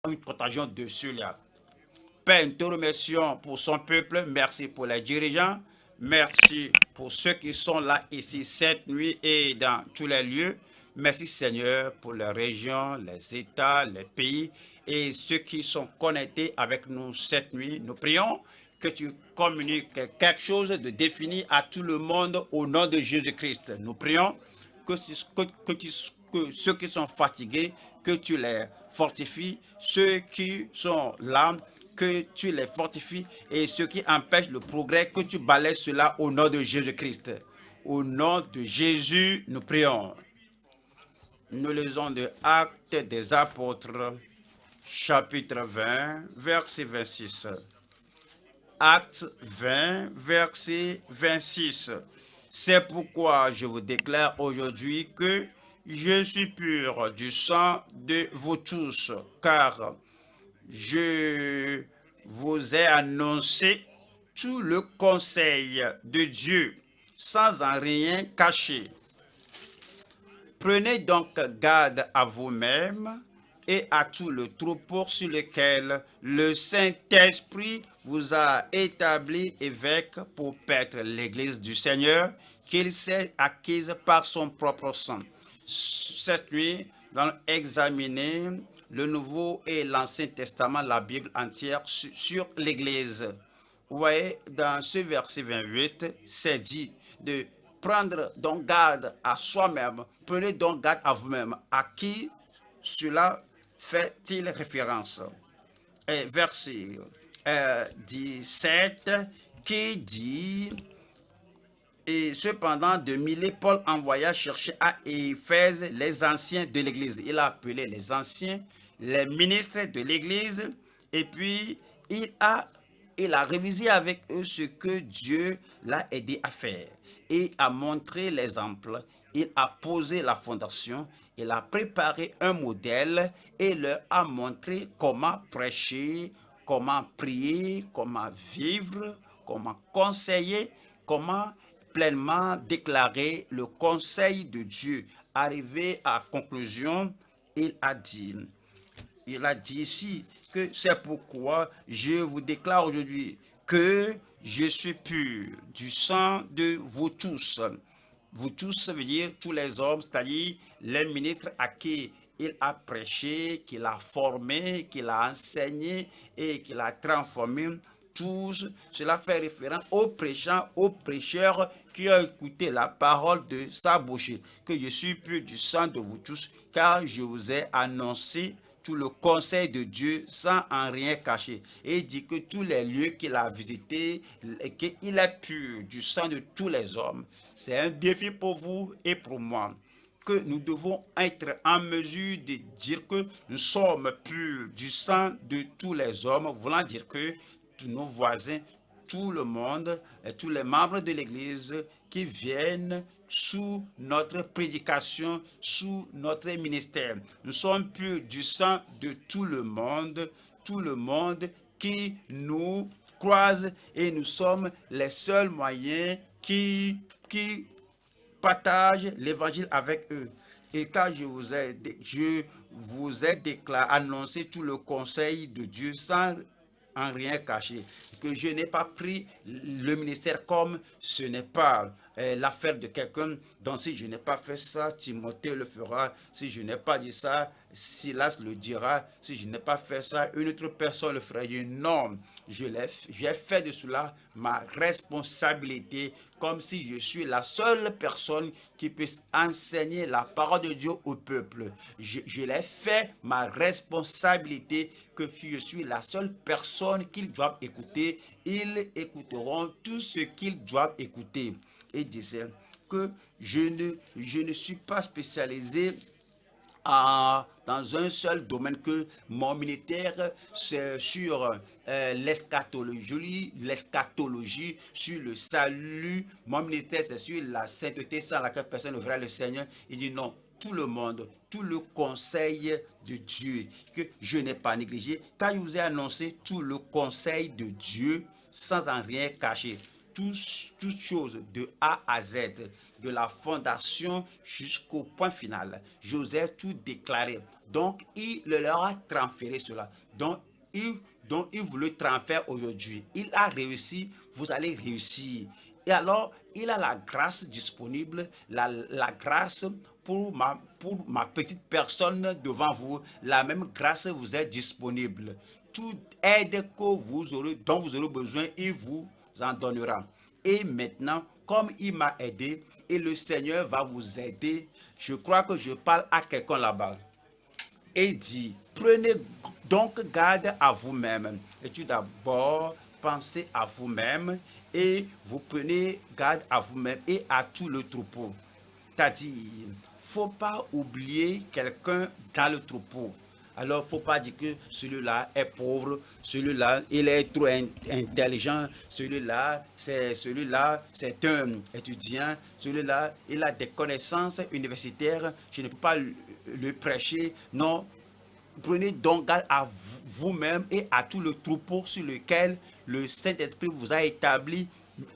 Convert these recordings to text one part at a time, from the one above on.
une contagion de cela. Père, nous te remercions pour son peuple. Merci pour les dirigeants. Merci pour ceux qui sont là ici cette nuit et dans tous les lieux. Merci Seigneur pour les régions, les États, les pays et ceux qui sont connectés avec nous cette nuit. Nous prions que tu communiques quelque chose de défini à tout le monde au nom de Jésus-Christ. Nous prions que ceux qui sont fatigués, que tu les fortifies, ceux qui sont là, que tu les fortifies et ceux qui empêchent le progrès, que tu balayes cela au nom de Jésus-Christ. Au nom de Jésus, nous prions. Nous lisons de Actes des Apôtres, chapitre 20, verset 26. Acte 20, verset 26. C'est pourquoi je vous déclare aujourd'hui que je suis pur du sang de vous tous, car je vous ai annoncé tout le conseil de Dieu sans en rien cacher. Prenez donc garde à vous-même et à tout le troupeau sur lequel le Saint-Esprit vous a établi évêque pour paître l'Église du Seigneur qu'il s'est acquise par son propre sang. Cette nuit, nous allons examiner le Nouveau et l'Ancien Testament, la Bible entière sur l'Église. Vous voyez, dans ce verset 28, c'est dit de prendre donc garde à soi-même, prenez donc garde à vous-même. À qui cela fait-il référence? Et verset 17 qui dit: et cependant, de Milet, Paul envoya chercher à Éphèse les anciens de l'Église. Il a appelé les anciens, les ministres de l'Église, et puis il a révisé avec eux ce que Dieu l'a aidé à faire. Et a montré l'exemple, il a posé la fondation, il a préparé un modèle et leur a montré comment prêcher, comment prier, comment vivre, comment conseiller, comment pleinement déclarer le conseil de Dieu. Arrivé à conclusion, il a dit ici que c'est pourquoi je vous déclare aujourd'hui que je suis pur du sang de vous tous. Vous tous, ça veut dire tous les hommes, c'est-à-dire les ministres à qui il a prêché, qu'il a formé, qu'il a enseigné et qu'il a transformé. Tous, cela fait référence aux prêcheurs qui ont écouté la parole de sa bouche, que je suis pur du sang de vous tous, car je vous ai annoncé tout le conseil de Dieu sans en rien cacher. Et il dit que tous les lieux qu'il a visités, qu'il est pur du sang de tous les hommes. C'est un défi pour vous et pour moi, que nous devons être en mesure de dire que nous sommes purs du sang de tous les hommes, voulant dire que tous nos voisins, tout le monde, et tous les membres de l'Église qui viennent sous notre prédication, sous notre ministère. Nous sommes purs du sang de tout le monde qui nous croise et nous sommes les seuls moyens qui partagent l'évangile avec eux. Et quand je vous ai déclaré, annoncé tout le conseil de Dieu sans en rien caché, que je n'ai pas pris le ministère comme ce n'est pas l'affaire de quelqu'un. Donc si je n'ai pas fait ça, Timothée le fera. Si je n'ai pas dit ça, Silas le dira. Si je n'ai pas fait ça, une autre personne le fera. Non, j'ai fait de cela ma responsabilité, comme si je suis la seule personne qui puisse enseigner la parole de Dieu au peuple. Je l'ai fait ma responsabilité, que si je suis la seule personne qu'ils doivent écouter, ils écouteront tout ce qu'ils doivent écouter. Et disait que je ne suis pas spécialisé dans un seul domaine, que mon ministère c'est sur l'eschatologie, sur le salut. Mon ministère c'est sur la sainteté sans laquelle personne ne verra le Seigneur. Il dit non, tout le monde, tout le conseil de Dieu que je n'ai pas négligé, car je vous ai annoncé tout le conseil de Dieu sans en rien cacher. toutes choses de A à Z, de la fondation jusqu'au point final. Joseph tout déclaré. Donc, il leur a transféré cela. Donc, il vous le transfère aujourd'hui. Il a réussi, vous allez réussir. Et alors, il a la grâce disponible, la grâce pour ma petite personne devant vous. La même grâce vous est disponible. Toute aide dont vous aurez besoin, il vous en donnera. Et maintenant, comme il m'a aidé et le Seigneur va vous aider, je crois que je parle à quelqu'un là-bas. Et dit, prenez donc garde à vous-même. Et tout d'abord, pensez à vous-même et vous prenez garde à vous-même et à tout le troupeau. C'est-à-dire, faut pas oublier quelqu'un dans le troupeau. Alors, faut pas dire que celui-là est pauvre, celui-là, il est trop intelligent, celui-là, c'est un étudiant, celui-là, il a des connaissances universitaires, je ne peux pas le prêcher. Non, prenez donc garde à vous-même et à tout le troupeau sur lequel le Saint-Esprit vous a établi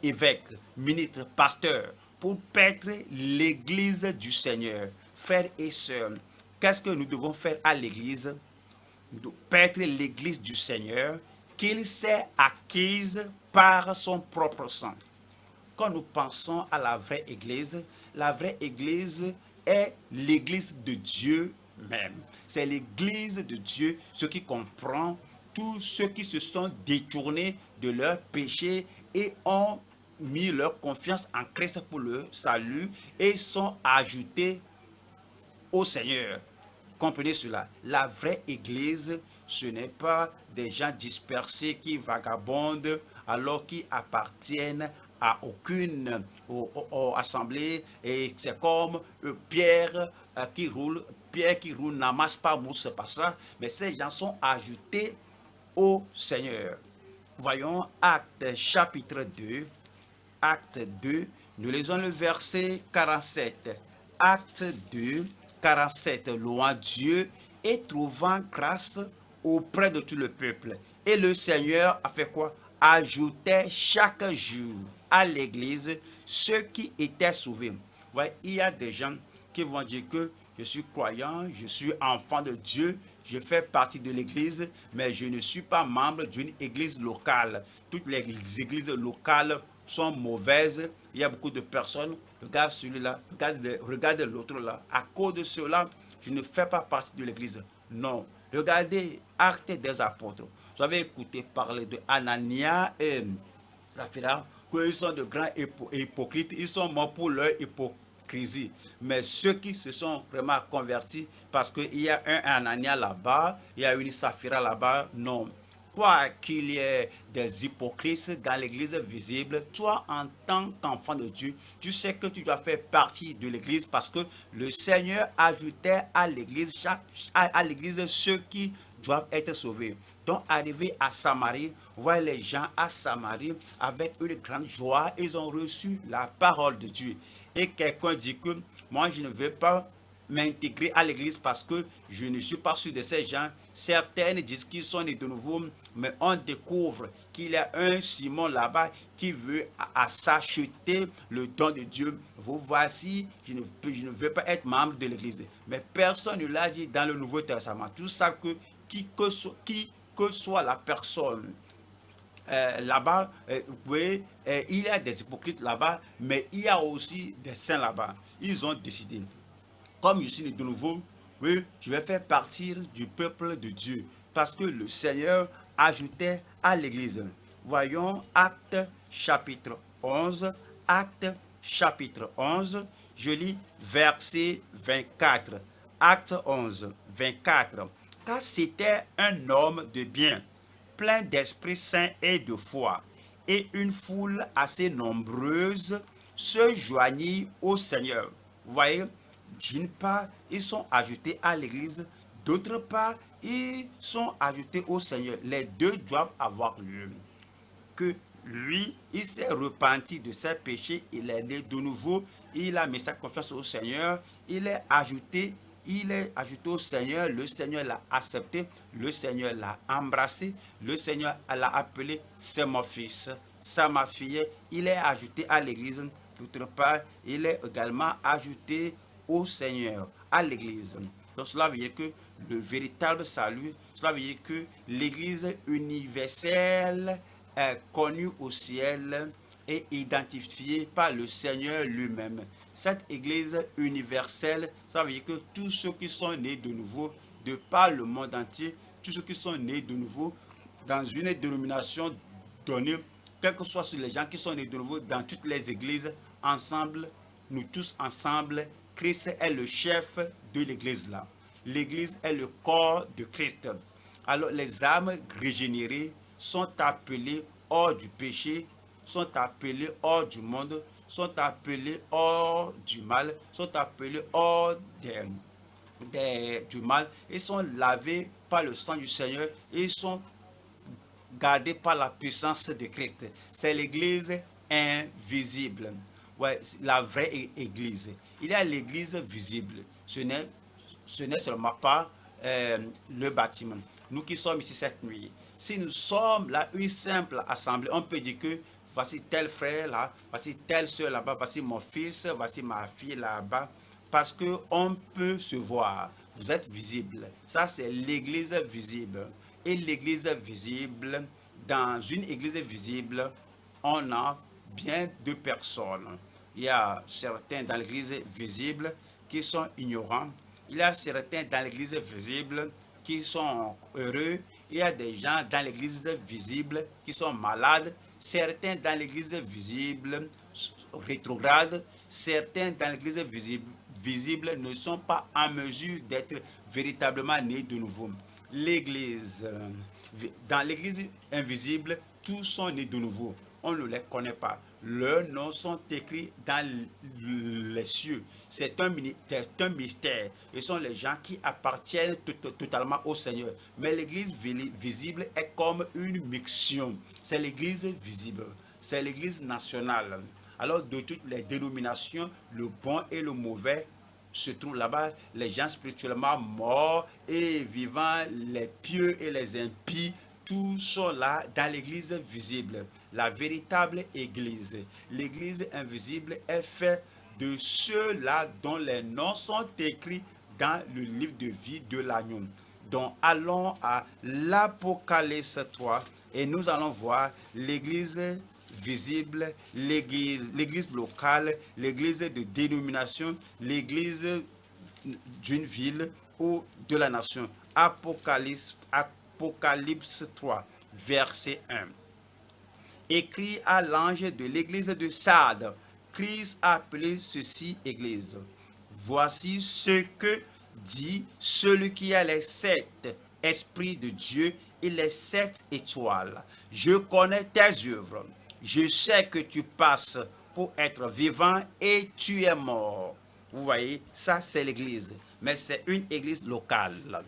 évêque, ministre, pasteur, pour paître l'église du Seigneur. Frères et sœurs, qu'est-ce que nous devons faire à l'église? Nous devons paître l'église du Seigneur qu'il s'est acquise par son propre sang. Quand nous pensons à la vraie église est l'église de Dieu même. C'est l'église de Dieu, ce qui comprend tous ceux qui se sont détournés de leurs péchés et ont mis leur confiance en Christ pour le salut et sont ajoutés au Seigneur. Comprenez cela. La vraie église, ce n'est pas des gens dispersés qui vagabondent alors qui appartiennent à aucune assemblée. Et c'est comme Pierre qui roule n'amasse pas mousse, c'est pas ça. Mais ces gens sont ajoutés au Seigneur. Voyons Actes chapitre 2. Acte 2, nous lisons le verset 47. Acte 2, 47. Louant Dieu et trouvant grâce auprès de tout le peuple. Et le Seigneur a fait quoi? Ajoutait chaque jour à l'église ceux qui étaient sauvés. Vous voyez, il y a des gens qui vont dire que je suis croyant, je suis enfant de Dieu, je fais partie de l'église, mais je ne suis pas membre d'une église locale. Toutes les églises locales sont mauvaises. Il y a beaucoup de personnes, regarde celui-là, regarde l'autre là. À cause de cela, je ne fais pas partie de l'église. Non. Regardez Actes des Apôtres. Vous avez écouté parler de Anania et Saphira, qu'ils sont de grands hypocrites. Ils sont morts pour leur hypocrisie. Mais ceux qui se sont vraiment convertis, parce qu'il y a un Anania là-bas, il y a une Saphira là-bas, non. Quoi qu'il y ait des hypocrites dans l'église visible, toi en tant qu'enfant de Dieu, tu sais que tu dois faire partie de l'église parce que le Seigneur ajoutait à l'église ceux qui doivent être sauvés. Donc arrivé à Samarie, voyez les gens à Samarie avec une grande joie, ils ont reçu la parole de Dieu. Et quelqu'un dit que moi je ne veux pas m'intégrer à l'église parce que je ne suis pas sûr de ces gens. Certaines disent qu'ils sont nés de nouveau, mais on découvre qu'il y a un Simon là-bas qui veut s'acheter le don de Dieu. Vous voici, je ne veux pas être membre de l'église. Mais personne ne l'a dit dans le Nouveau Testament. Tout ça qui que soit la personne là-bas, oui, il y a des hypocrites là-bas, mais il y a aussi des saints là-bas. Ils ont décidé, comme je suis né de nouveau, oui, je vais faire partie du peuple de Dieu. Parce que le Seigneur ajoutait à l'église. Voyons Actes chapitre 11. Actes chapitre 11. Je lis verset 24. Actes 11, 24. Car c'était un homme de bien, plein d'Esprit Saint et de foi. Et une foule assez nombreuse se joignit au Seigneur. Vous voyez, d'une part, ils sont ajoutés à l'église, d'autre part, ils sont ajoutés au Seigneur. Les deux doivent avoir lieu. Que lui, il s'est repenti de ses péchés, il est né de nouveau, il a mis sa confiance au Seigneur, il est ajouté, il est ajouté au Seigneur, le Seigneur l'a accepté, le Seigneur l'a embrassé, le Seigneur l'a appelé, c'est mon fils, c'est ma fille, il est ajouté à l'église. D'autre part, il est également ajouté au Seigneur, à l'église. Donc cela veut dire que le véritable salut, cela veut dire que l'église universelle est connue au ciel et identifiée par le Seigneur lui-même. Cette église universelle, ça veut dire que tous ceux qui sont nés de nouveau, de par le monde entier, tous ceux qui sont nés de nouveau dans une dénomination donnée, quels que soient les gens qui sont nés de nouveau dans toutes les églises, ensemble, nous tous ensemble, Christ est le chef de l'église là. L'église est le corps de Christ. Alors les âmes régénérées sont appelées hors du péché, sont appelées hors du monde, sont appelées hors du mal, sont appelées hors du mal et sont lavées par le sang du Seigneur et sont gardées par la puissance de Christ. C'est l'église invisible. Ouais, la vraie église. Il y a l'église visible. Ce n'est seulement pas le bâtiment. Nous qui sommes ici cette nuit, si nous sommes là une simple assemblée, on peut dire que voici tel frère là, voici telle soeur là-bas, voici mon fils, voici ma fille là-bas, parce qu'on peut se voir. Vous êtes visible. Ça, c'est l'église visible. Et l'église visible, dans une église visible, on a bien deux personnes. Il y a certains dans l'église visible qui sont ignorants. Il y a certains dans l'église visible qui sont heureux. Il y a des gens dans l'église visible qui sont malades. Certains dans l'église visible rétrogrades. Certains dans l'église visible ne sont pas en mesure d'être véritablement nés de nouveau. L'église, dans l'église invisible, tous sont nés de nouveau. On ne les connaît pas. Leurs noms sont écrits dans les cieux. C'est un mystère. Ce sont les gens qui appartiennent totalement au Seigneur. Mais l'église visible est comme une mixion. C'est l'église visible. C'est l'église nationale. Alors de toutes les dénominations, le bon et le mauvais se trouvent là-bas, les gens spirituellement morts et vivants, les pieux et les impies, tous sont là dans l'église visible, la véritable église. L'église invisible est faite de ceux-là dont les noms sont écrits dans le livre de vie de l'agneau. Donc allons à l'Apocalypse 3 et nous allons voir l'église visible, l'église locale, l'église de dénomination, l'église d'une ville ou de la nation. Apocalypse 3, verset 1. Écrit à l'ange de l'église de Sardes, Christ a appelé ceci église. Voici ce que dit celui qui a les 7 esprits de Dieu et les 7 étoiles. Je connais tes œuvres. Je sais que tu passes pour être vivant et tu es mort. Vous voyez, ça c'est l'église. Mais c'est une église locale.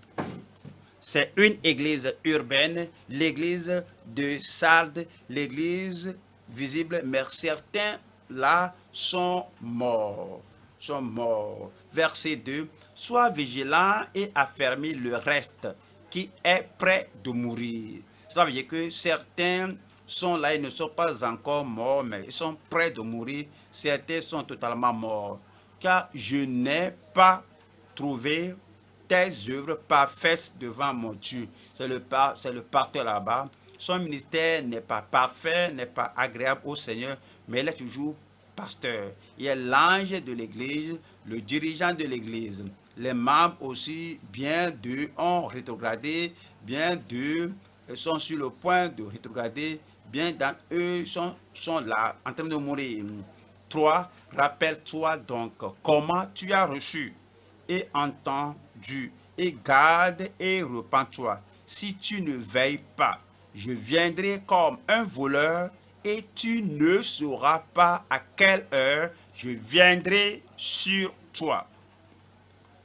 C'est une église urbaine, l'église de Sardes, l'église visible, mais certains là sont morts. Sont morts. Verset 2. Sois vigilant et affermis le reste qui est prêt de mourir. Ça veut dire que certains sont là, ils ne sont pas encore morts, mais ils sont prêts de mourir. Certains sont totalement morts. Car je n'ai pas trouvé tes œuvres parfaites devant mon Dieu. C'est le pasteur là-bas. Son ministère n'est pas parfait, n'est pas agréable au Seigneur, mais il est toujours pasteur. Il est l'ange de l'église, le dirigeant de l'église. Les membres aussi, bien d'eux, ont rétrogradé, bien d'eux sont sur le point de rétrograder, bien d'entre eux sont là en train de mourir. 3. Rappelle-toi donc comment tu as reçu et entendu, et garde et repens-toi. Si tu ne veilles pas, je viendrai comme un voleur et tu ne sauras pas à quelle heure je viendrai sur toi.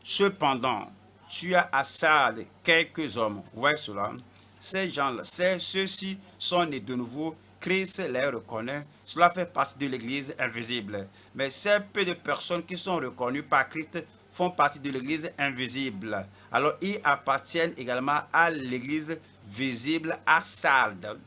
Cependant, tu as à Sardes quelques hommes. Vous voyez cela? Ces gens-là, ceux-ci sont nés de nouveau. Christ les reconnaît. Cela fait partie de l'église invisible. Mais ces peu de personnes qui sont reconnues par Christ font partie de l'église invisible. Alors, ils appartiennent également à l'église visible à Sardes.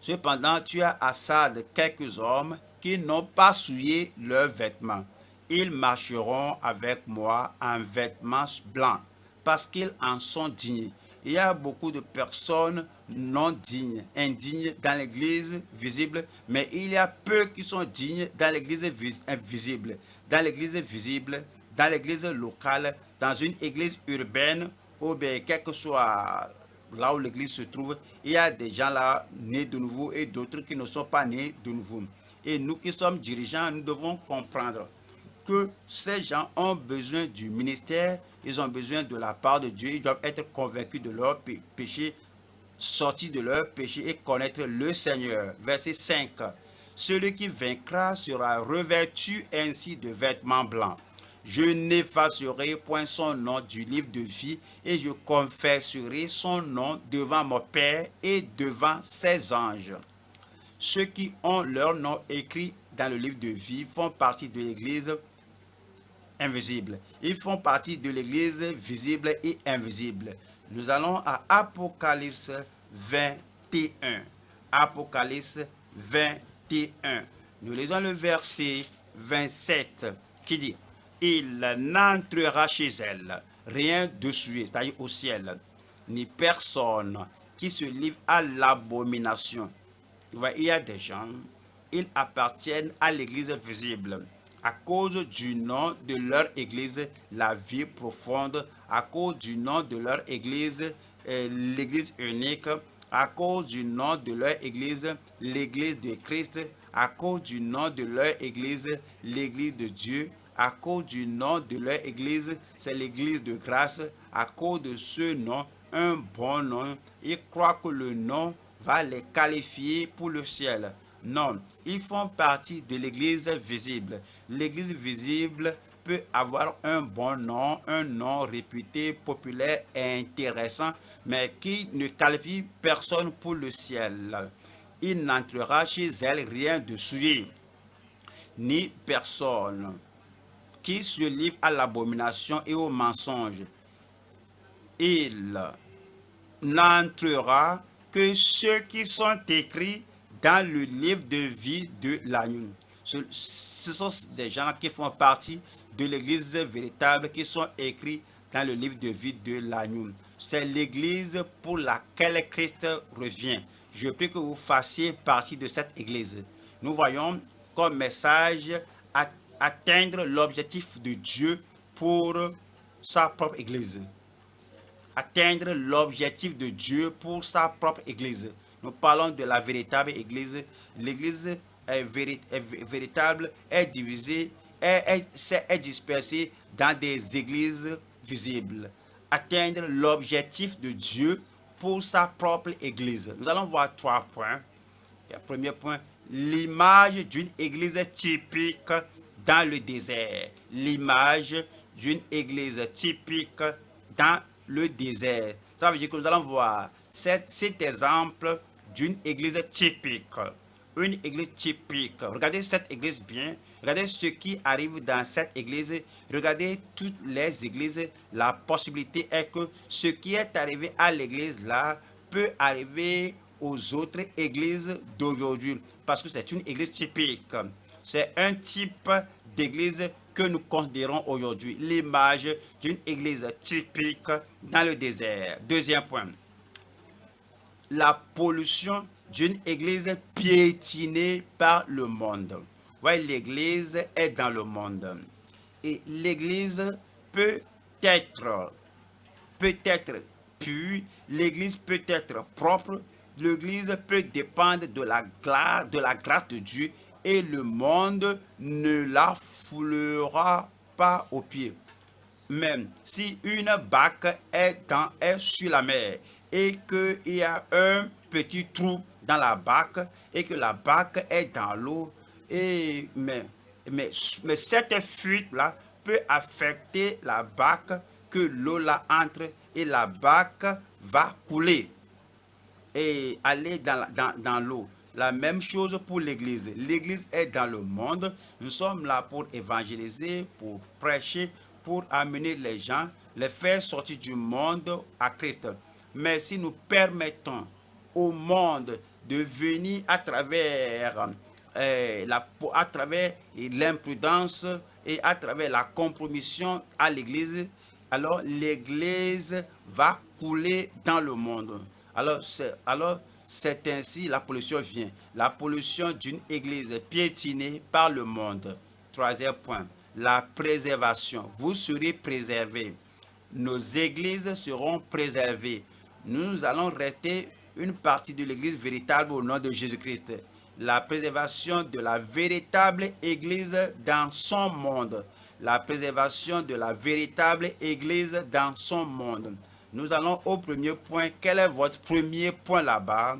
Cependant, tu as à Sardes quelques hommes qui n'ont pas souillé leurs vêtements. Ils marcheront avec moi en vêtements blancs, parce qu'ils en sont dignes. Il y a beaucoup de personnes non dignes, indignes dans l'église visible, mais il y a peu qui sont dignes dans l'église invisible. Dans l'église visible, dans l'église locale, dans une église urbaine, ou bien quel que soit là où l'église se trouve, il y a des gens là nés de nouveau et d'autres qui ne sont pas nés de nouveau. Et nous qui sommes dirigeants, nous devons comprendre que ces gens ont besoin du ministère, ils ont besoin de la part de Dieu, ils doivent être convaincus de leur péché, sortir de leur péché et connaître le Seigneur. Verset 5. Celui qui vaincra sera revêtu ainsi de vêtements blancs. Je n'effacerai point son nom du livre de vie et je confesserai son nom devant mon Père et devant ses anges. Ceux qui ont leur nom écrit dans le livre de vie font partie de l'Église invisible. Ils font partie de l'Église visible et invisible. Nous allons à Apocalypse 21. Apocalypse 21. Nous lisons le verset 27 qui dit: il n'entrera chez elle rien de souillé, c'est-à-dire au ciel, ni personne qui se livre à l'abomination. Il y a des gens, ils appartiennent à l'église visible. À cause du nom de leur église, la vie profonde, à cause du nom de leur église, l'église unique, à cause du nom de leur église, l'église de Christ, à cause du nom de leur église, l'église de Dieu, à cause du nom de leur église, c'est l'église de grâce, à cause de ce nom, un bon nom, ils croient que le nom va les qualifier pour le ciel. Non, ils font partie de l'église visible. L'église visible peut avoir un bon nom, un nom réputé, populaire et intéressant, mais qui ne qualifie personne pour le ciel. Il n'entrera chez elle rien de souillé, ni personne qui se livre à l'abomination et au mensonge. Il n'entrera que ceux qui sont écrits dans le livre de vie de l'agneau. Ce sont des gens qui font partie de l'église véritable, qui sont écrits dans le livre de vie de l'agneau. C'est l'église pour laquelle Christ revient. Je prie que vous fassiez partie de cette église. Nous voyons comme message atteindre l'objectif de Dieu pour sa propre église. Atteindre l'objectif de Dieu pour sa propre église. Nous parlons de la véritable église. L'église véritable est divisée, est dispersée dans des églises visibles. Atteindre l'objectif de Dieu pour sa propre église. Nous allons voir 3 points. Le premier point, l'image d'une église typique dans le désert. L'image d'une église typique dans le désert. Ça veut dire que nous allons voir cet exemple d'une église typique. Une église typique. Regardez cette église bien. Regardez ce qui arrive dans cette église. Regardez toutes les églises. La possibilité est que ce qui est arrivé à l'église là peut arriver aux autres églises d'aujourd'hui. Parce que c'est une église typique. C'est un type d'église que nous considérons aujourd'hui. L'image d'une église typique dans le désert. Deuxième point. La pollution d'une église piétinée par le monde. Ouais, l'église est dans le monde. Et l'église peut être pure, l'église peut être propre, l'église peut dépendre de la grâce de Dieu et le monde ne la foulera pas aux pieds. Même si une barque est sur la mer et qu'il y a un petit trou dans la barque et que la barque est dans l'eau, mais cette fuite-là peut affecter la barque, que l'eau là entre et la barque va couler et aller dans l'eau. La même chose pour l'Église. L'Église est dans le monde. Nous sommes là pour évangéliser, pour prêcher, pour amener les gens, les faire sortir du monde à Christ. Mais si nous permettons au monde de venir à travers l'imprudence et à travers la compromission à l'Église, alors l'Église va couler dans le monde. Alors c'est ainsi la pollution vient. La pollution d'une église piétinée par le monde. Troisième point, la préservation. Vous serez préservés. Nos églises seront préservées. Nous allons rester une partie de l'église véritable au nom de Jésus-Christ. La préservation de la véritable église dans son monde. La préservation de la véritable église dans son monde. Nous allons au premier point. Quel est votre premier point là-bas?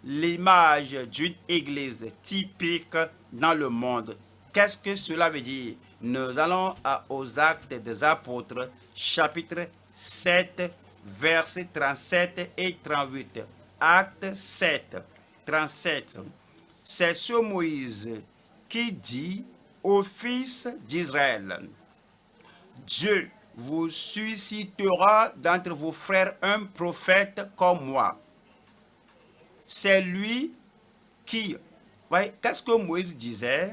L'image d'une église typique dans le monde. Qu'est-ce que cela veut dire? Nous allons aux Actes des Apôtres, chapitre 7, versets 37 et 38. Acte 7, 37. C'est ce Moïse qui dit aux fils d'Israël, Dieu vous suscitera d'entre vos frères un prophète comme moi. C'est lui qui... Voyez, qu'est-ce que Moïse disait?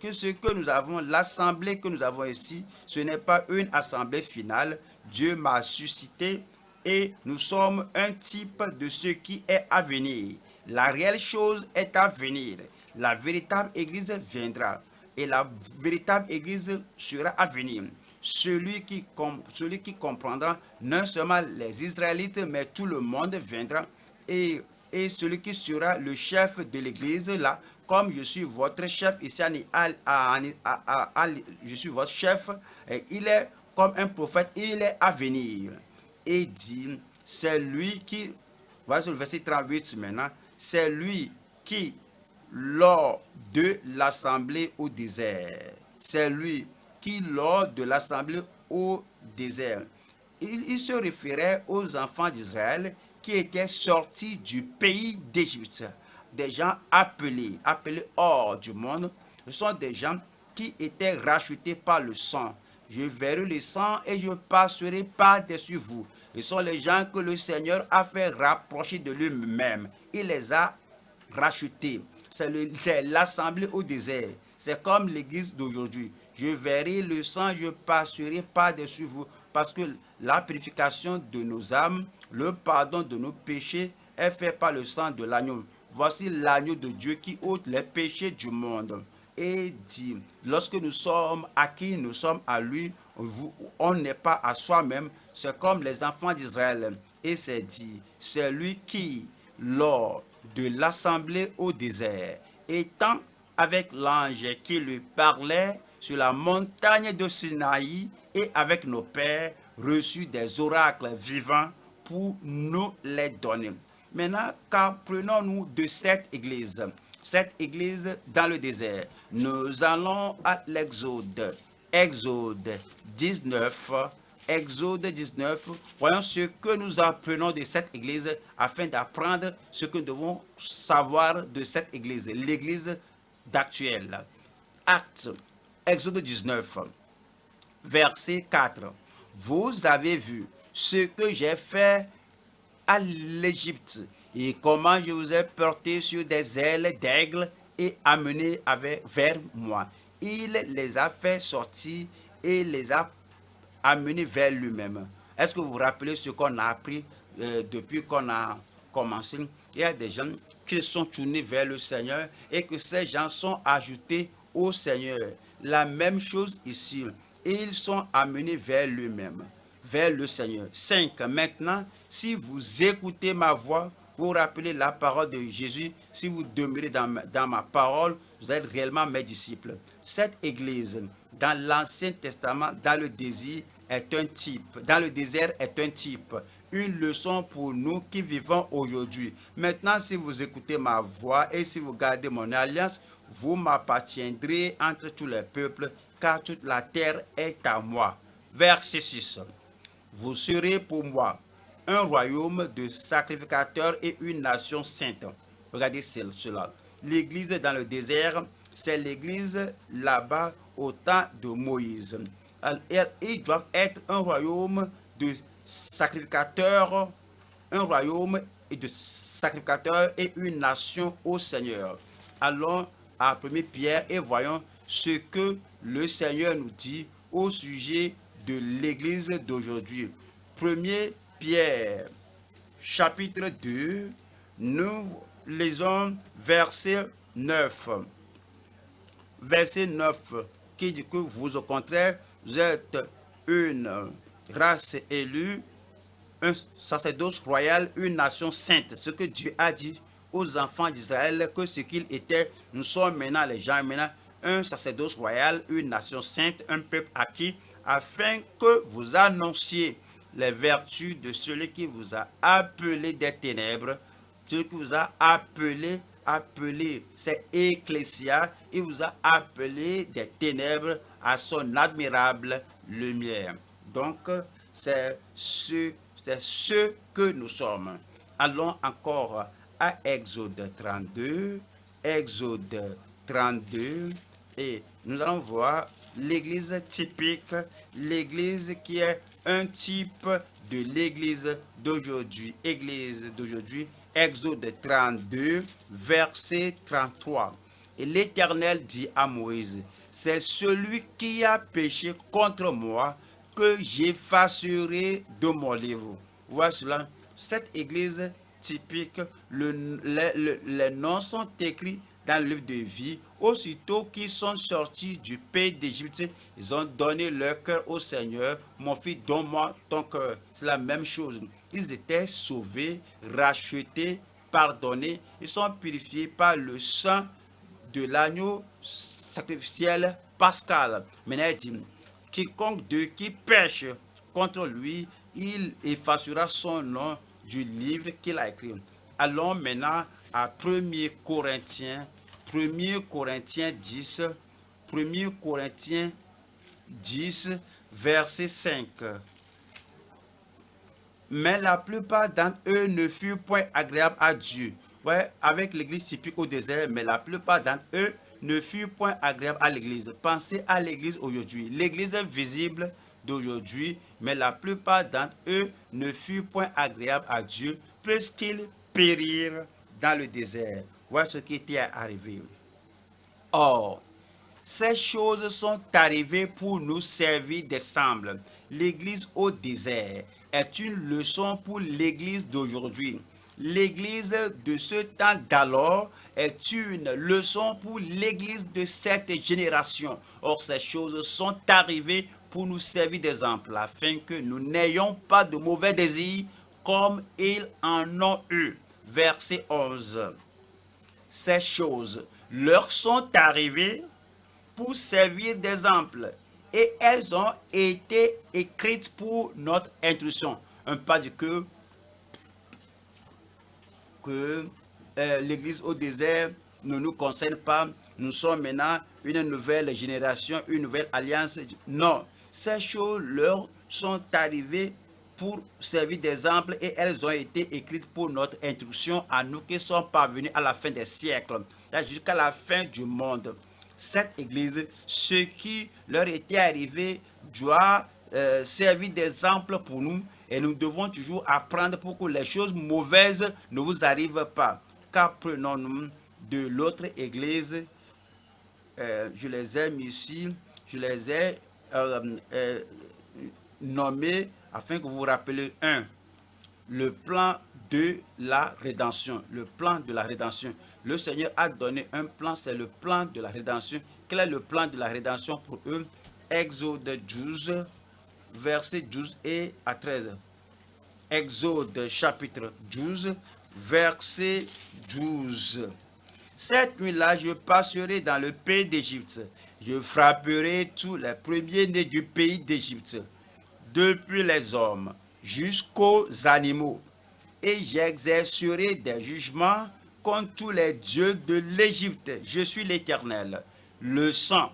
Que ce que nous avons, l'assemblée que nous avons ici, ce n'est pas une assemblée finale. Dieu m'a suscité et nous sommes un type de ce qui est à venir. La réelle chose est à venir. La véritable église viendra et la véritable église sera à venir. Celui qui comprendra non seulement les Israélites, mais tout le monde viendra. Et celui qui sera le chef de l'église, là, comme je suis votre chef ici, je suis votre chef, il est comme un prophète, il est à venir. Et dit, c'est lui qui, voilà sur le verset 38 maintenant, c'est lui qui, lors de l'assemblée au désert, c'est lui qui, lors de l'assemblée au désert, il se référait aux enfants d'Israël qui étaient sortis du pays d'Égypte. Des gens appelés hors du monde. Ce sont des gens qui étaient rachetés par le sang. Je verrai le sang et je passerai par-dessus vous. Ce sont les gens que le Seigneur a fait rapprocher de lui-même. Il les a rachetés. C'est l'assemblée au désert. C'est comme l'église d'aujourd'hui. Je verrai le sang, je passerai par-dessus vous. Parce que la purification de nos âmes, le pardon de nos péchés est fait par le sang de l'agneau. Voici l'agneau de Dieu qui ôte les péchés du monde. Et dit, lorsque nous sommes à qui nous sommes à lui, on n'est pas à soi-même, c'est comme les enfants d'Israël. Et c'est dit, c'est lui qui, lors de l'assemblée au désert, étant avec l'ange qui lui parlait sur la montagne de Sinaï et avec nos pères, reçut des oracles vivants pour nous les donner. Maintenant, qu'apprenons-nous de cette église dans le désert? Nous allons à l'Exode. Exode 19. Exode 19. Voyons ce que nous apprenons de cette église afin d'apprendre ce que nous devons savoir de cette église, l'église d'actuelle. Acte, Exode 19, verset 4. Vous avez vu ce que j'ai fait à l'Égypte et comment je vous ai porté sur des ailes d'aigle et amené vers moi. Il les a fait sortir et les a amenés vers lui-même. Est-ce que vous vous rappelez ce qu'on a appris depuis qu'on a commencé? Il y a des gens qui sont tournés vers le Seigneur et que ces gens sont ajoutés au Seigneur. La même chose ici. Ils sont amenés vers lui-même, vers le Seigneur. 5. Maintenant, si vous écoutez ma voix, vous vous rappelez la parole de Jésus, si vous demeurez dans ma parole, vous êtes réellement mes disciples. Cette église, dans l'Ancien Testament, dans le désert, est un type. Dans le désert est un type. Une leçon pour nous qui vivons aujourd'hui. Maintenant, si vous écoutez ma voix et si vous gardez mon alliance, vous m'appartiendrez entre tous les peuples, car toute la terre est à moi. Verset 6. Vous serez pour moi un royaume de sacrificateurs et une nation sainte. Regardez cela. L'église dans le désert, c'est l'église là-bas au temps de Moïse. Ils doivent être un royaume de sacrificateurs, un royaume de sacrificateurs et une nation au Seigneur. Allons à 1 Pierre et voyons ce que le Seigneur nous dit au sujet de l'église d'aujourd'hui. 1 Pierre, chapitre 2, nous lisons verset 9. Verset 9, qui dit que vous, au contraire, vous êtes une race élue, un sacerdoce royal, une nation sainte. Ce que Dieu a dit aux enfants d'Israël, que ce qu'ils étaient, nous sommes maintenant les gens, maintenant un sacerdoce royal, une nation sainte, un peuple acquis, afin que vous annonciez les vertus de celui qui vous a appelé des ténèbres, celui qui vous a appelé, c'est Ecclésia, il vous a appelé des ténèbres à son admirable lumière. Donc, c'est ce que nous sommes. Allons encore à Exode 32, Exode 32, et nous allons voir l'église typique, l'église qui est un type de l'église d'aujourd'hui. Église d'aujourd'hui, Exode 32, verset 33. Et l'Éternel dit à Moïse, c'est celui qui a péché contre moi que j'effacerai de mon livre. Voilà cela. Cette église typique, les noms sont écrits dans le livre de vie. Aussitôt qu'ils sont sortis du pays d'Égypte, ils ont donné leur cœur au Seigneur. Mon fils, donne-moi ton cœur. C'est la même chose. Ils étaient sauvés, rachetés, pardonnés. Ils sont purifiés par le sang de l'agneau sacrificiel pascal. Maintenant, il dit, quiconque d'eux qui pêche contre lui, il effacera son nom du livre qu'il a écrit. Allons maintenant à 1 Corinthiens 10, 1 Corinthiens 10, verset 5. Mais la plupart d'entre eux ne furent point agréables à Dieu. Ouais, avec l'église typique au désert, mais la plupart d'entre eux ne furent point agréables à l'église. Pensez à l'église aujourd'hui. L'église visible d'aujourd'hui, mais la plupart d'entre eux ne furent point agréables à Dieu, puisqu'ils périrent dans le désert. Voilà ce qui était arrivé. Or, ces choses sont arrivées pour nous servir d'exemple. L'église au désert est une leçon pour l'église d'aujourd'hui. L'église de ce temps d'alors est une leçon pour l'église de cette génération. Or, ces choses sont arrivées pour nous servir d'exemple, afin que nous n'ayons pas de mauvais désirs comme ils en ont eu. Verset 11. Ces choses leur sont arrivées pour servir d'exemple, et elles ont été écrites pour notre instruction. Un pas du que l'église au désert ne nous concerne pas. Nous sommes maintenant une nouvelle génération, une nouvelle alliance. Non, ces choses leur sont arrivées pour servir d'exemple et elles ont été écrites pour notre instruction à nous qui sommes parvenus à la fin des siècles, jusqu'à la fin du monde. Cette église, ce qui leur était arrivé doit servir d'exemple pour nous et nous devons toujours apprendre pour que les choses mauvaises ne vous arrivent pas. Qu'apprenons-nous de l'autre église? Je les aime ici, je les ai nommés afin que vous vous rappelez le plan de la rédemption. Le plan de la rédemption. Le Seigneur a donné un plan, c'est le plan de la rédemption. Quel est le plan de la rédemption pour eux? Exode 12, versets 12 et à 13. Exode chapitre 12, verset 12. Cette nuit-là, je passerai dans le pays d'Égypte. Je frapperai tous les premiers-nés du pays d'Égypte, depuis les hommes jusqu'aux animaux, et j'exercerai des jugements contre tous les dieux de l'Égypte. Je suis l'Éternel. Le sang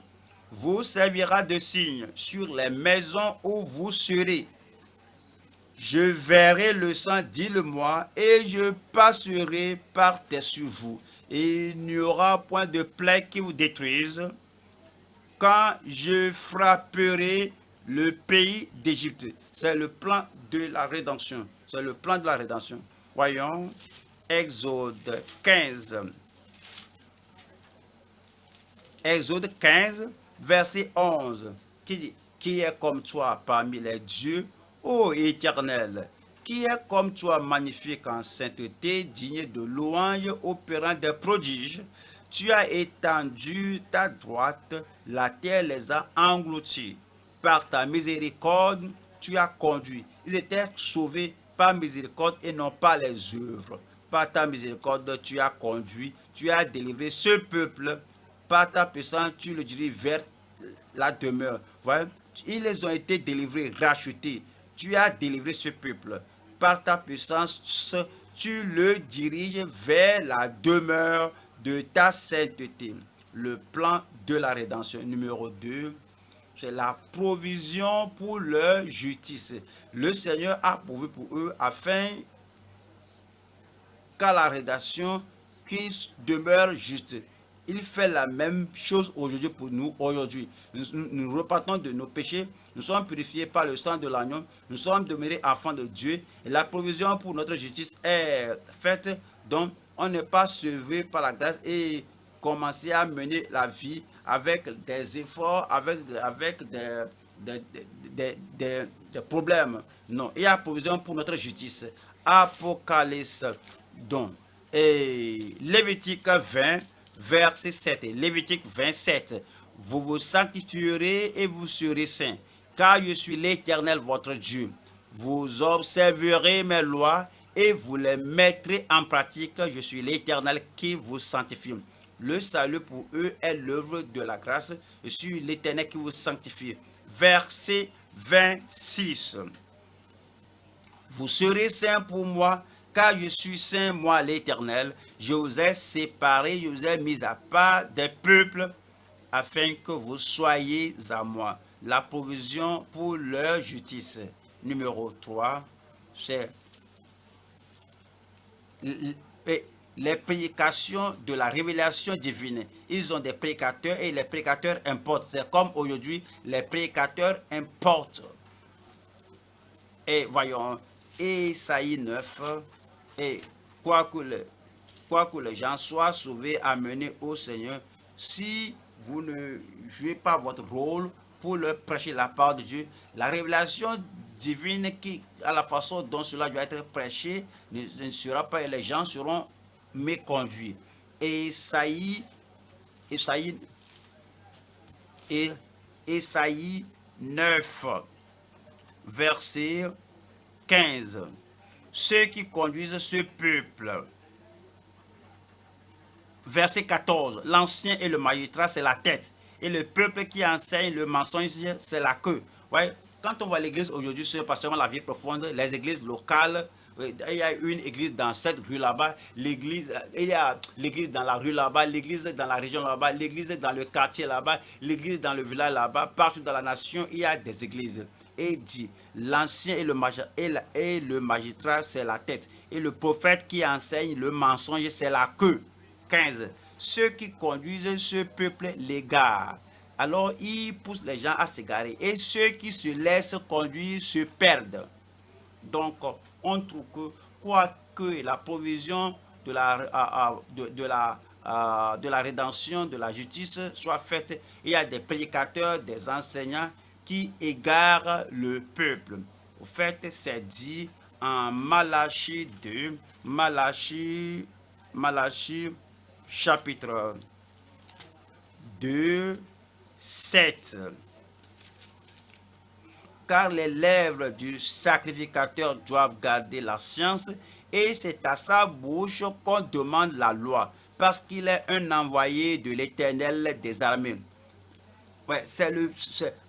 vous servira de signe sur les maisons où vous serez. Je verrai le sang, dis-le-moi, et je passerai par terre sur vous. Et il n'y aura point de plaie qui vous détruise quand je frapperai le pays d'Égypte. C'est le plan de la rédemption. C'est le plan de la rédemption. Voyons, Exode 15. Exode 15, verset 11, qui dit, qui est comme toi parmi les dieux, ô Éternel, qui est comme toi magnifique en sainteté, digne de louange, opérant des prodiges. Tu as étendu ta droite, la terre les a engloutis. Par ta miséricorde, tu as conduit. Ils étaient sauvés par miséricorde et non pas les œuvres. Par ta miséricorde, tu as conduit, tu as délivré ce peuple. Par ta puissance, tu le diriges vers la demeure. Voilà. Ils ont été délivrés, rachetés. Tu as délivré ce peuple. Par ta puissance, tu le diriges vers la demeure de ta sainteté. Le plan de la rédemption. Numéro 2, c'est la provision pour leur justice. Le Seigneur a pourvu pour eux afin qu'à la rédemption, qu'ils demeurent justes. Il fait la même chose aujourd'hui pour nous. Aujourd'hui, nous repartons de nos péchés. Nous sommes purifiés par le sang de l'agneau. Nous sommes demeurés enfants de Dieu. Et la provision pour notre justice est faite. Donc, on n'est pas sauvé par la grâce et commencer à mener la vie avec des efforts, avec des problèmes. Non, il y a provision pour notre justice. Apocalypse, donc, et Lévitique 20, verset 7. Lévitique 27. Vous vous sanctifierez et vous serez saints, car je suis l'Éternel votre Dieu. Vous observerez mes lois et vous les mettrez en pratique. Je suis l'Éternel qui vous sanctifie. Le salut pour eux est l'œuvre de la grâce. Je suis l'Éternel qui vous sanctifie. Verset 26. Vous serez saints pour moi, car je suis saint, moi l'Éternel. Je vous ai séparés, je vous ai mis à part des peuples, afin que vous soyez à moi. La provision pour leur justice. Numéro 3, c'est les prédications de la révélation divine. Ils ont des prédicateurs et les prédicateurs importent. C'est comme aujourd'hui, les prédicateurs importent. Et voyons, Ésaïe 9, et quoique les gens soient sauvés, amenés au Seigneur, si vous ne jouez pas votre rôle pour leur prêcher la parole de Dieu, la révélation divine qui, à la façon dont cela doit être prêché, ne sera pas, et les gens seront méconduits. Ésaïe 9, verset 15. Ceux qui conduisent ce peuple. Verset 14. L'ancien et le magistrat, c'est la tête. Et le peuple qui enseigne le mensonge, c'est la queue. Ouais. Quand on voit l'église aujourd'hui, c'est pas seulement la vie profonde, les églises locales. Il y a une église dans cette rue là-bas, il y a l'église dans la rue là-bas, l'église dans la région là-bas, l'église dans le quartier là-bas, l'église dans le village là-bas, partout dans la nation, il y a des églises. Et dit, l'ancien et le magistrat, c'est la tête. Et le prophète qui enseigne le mensonge, c'est la queue. 15. Ceux qui conduisent ce peuple l'égarent. Alors, ils poussent les gens à s'égarer. Et ceux qui se laissent conduire se perdent. Donc, on trouve que, quoique la provision de la rédemption, de la justice soit faite, il y a des prédicateurs, des enseignants qui égarent le peuple. Au fait, c'est dit en Malachie 2, Malachie chapitre 2, 7. Car les lèvres du sacrificateur doivent garder la science, et c'est à sa bouche qu'on demande la loi, parce qu'il est un envoyé de l'Éternel des armées. Ouais,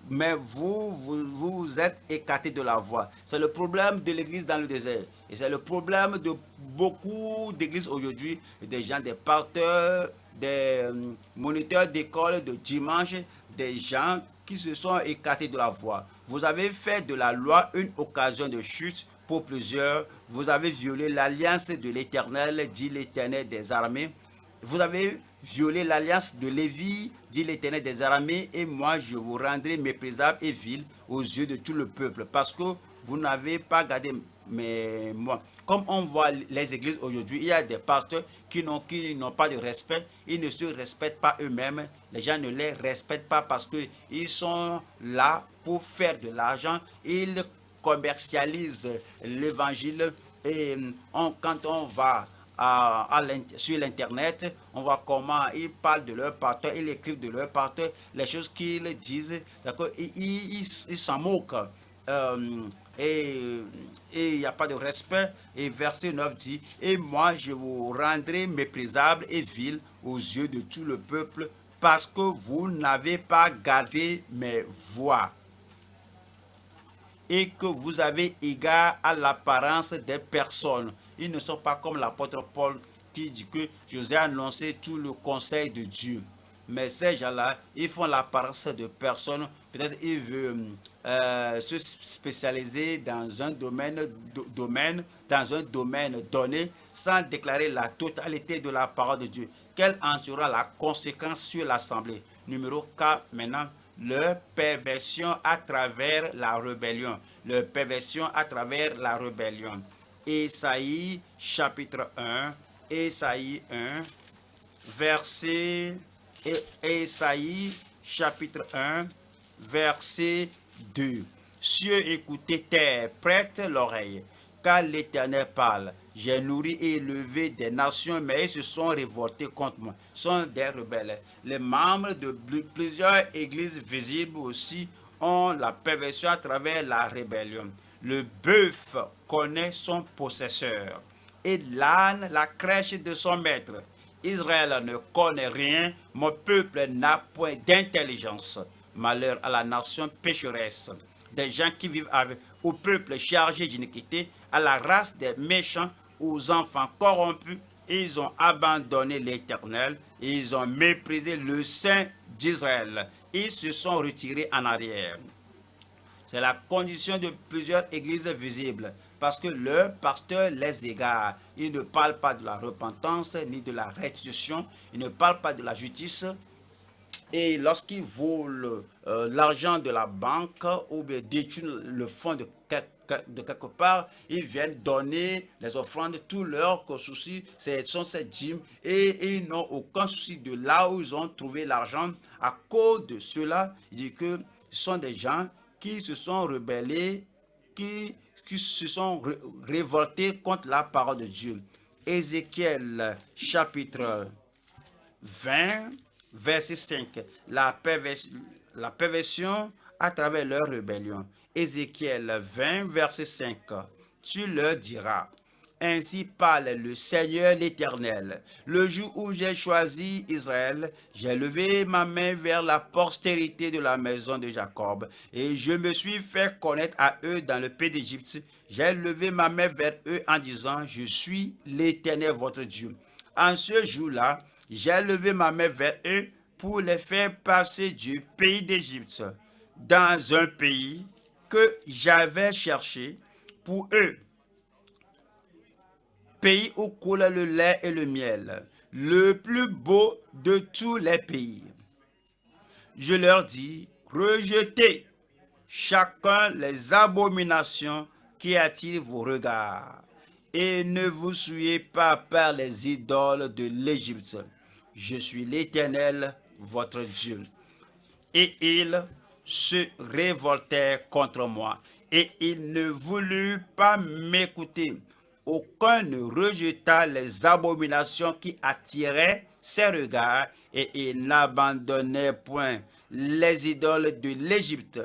mais vous êtes écarté de la voie. C'est le problème de l'église dans le désert. Et c'est le problème de beaucoup d'églises aujourd'hui, des gens, des pasteurs, des moniteurs d'école de dimanche, des gens qui se sont écartés de la voie. Vous avez fait de la loi une occasion de chute pour plusieurs. Vous avez violé l'alliance de l'Éternel, dit l'Éternel des armées. Vous avez violé l'alliance de Lévi, dit l'Éternel des armées, et moi je vous rendrai méprisable et vil aux yeux de tout le peuple, parce que vous n'avez pas gardé moi. Comme on voit les églises aujourd'hui, il y a des pasteurs qui n'ont pas de respect, ils ne se respectent pas eux-mêmes, les gens ne les respectent pas parce qu'ils sont là pour faire de l'argent, ils commercialisent l'évangile et quand on va sur l'internet, on voit comment ils parlent de leur pasteur, ils écrivent de leur pasteur, les choses qu'ils disent, d'accord, ils s'en moquent. Et il n'y a pas de respect. Et verset 9 dit, et moi je vous rendrai méprisable et vil aux yeux de tout le peuple, parce que vous n'avez pas gardé mes voies et que vous avez égard à l'apparence des personnes. Ils ne sont pas comme l'apôtre Paul qui dit que je vous ai annoncé tout le conseil de Dieu. Mais ces gens-là, ils font l'apparence de personnes. Peut-être ils veulent se spécialiser dans un domaine donné sans déclarer la totalité de la parole de Dieu. Quelle en sera la conséquence sur l'assemblée? Numéro 4 maintenant. Leur perversion à travers la rébellion. Leur perversion à travers la rébellion. Ésaïe chapitre 1. Ésaïe 1, verset. Ésaïe chapitre 1, verset 2. Cieux, écoutez, terre, prête l'oreille, car l'Éternel parle. J'ai nourri et élevé des nations, mais ils se sont révoltés contre moi. Sont des rebelles. Les membres de plusieurs églises visibles aussi ont la perversion à travers la rébellion. Le bœuf connaît son possesseur et l'âne la crèche de son maître. Israël ne connaît rien, mon peuple n'a point d'intelligence. Malheur à la nation pécheresse, des gens qui vivent au peuple chargé d'iniquité, à la race des méchants, aux enfants corrompus. Ils ont abandonné l'Éternel, ils ont méprisé le Saint d'Israël. Ils se sont retirés en arrière. C'est la condition de plusieurs églises visibles, parce que leur pasteur les égare. Il ne parle pas de la repentance ni de la restitution, il ne parle pas de la justice. Et lorsqu'ils volent l'argent de la banque ou bien détruisent le fonds de quelque part, ils viennent donner les offrandes. Tout leur souci, ce sont ces dîmes et ils n'ont aucun souci de là où ils ont trouvé l'argent. À cause de cela, il dit que ce sont des gens qui se sont rebellés, qui se sont révoltés contre la parole de Dieu. Ézéchiel chapitre 20, verset 5. La perversion à travers leur rébellion. Ézéchiel 20, verset 5. Tu leur diras, ainsi parle le Seigneur l'Éternel. Le jour où j'ai choisi Israël, j'ai levé ma main vers la postérité de la maison de Jacob, et je me suis fait connaître à eux dans le pays d'Égypte. J'ai levé ma main vers eux en disant, je suis l'Éternel votre Dieu. En ce jour-là, j'ai levé ma main vers eux pour les faire passer du pays d'Égypte dans un pays que j'avais cherché pour eux. Pays où coule le lait et le miel, le plus beau de tous les pays. Je leur dis, rejetez chacun les abominations qui attirent vos regards, et ne vous souillez pas par les idoles de l'Égypte. Je suis l'Éternel, votre Dieu. Et ils se révoltèrent contre moi, et ils ne voulurent pas m'écouter. Aucun ne rejeta les abominations qui attiraient ses regards, et il n'abandonnait point les idoles de l'Égypte.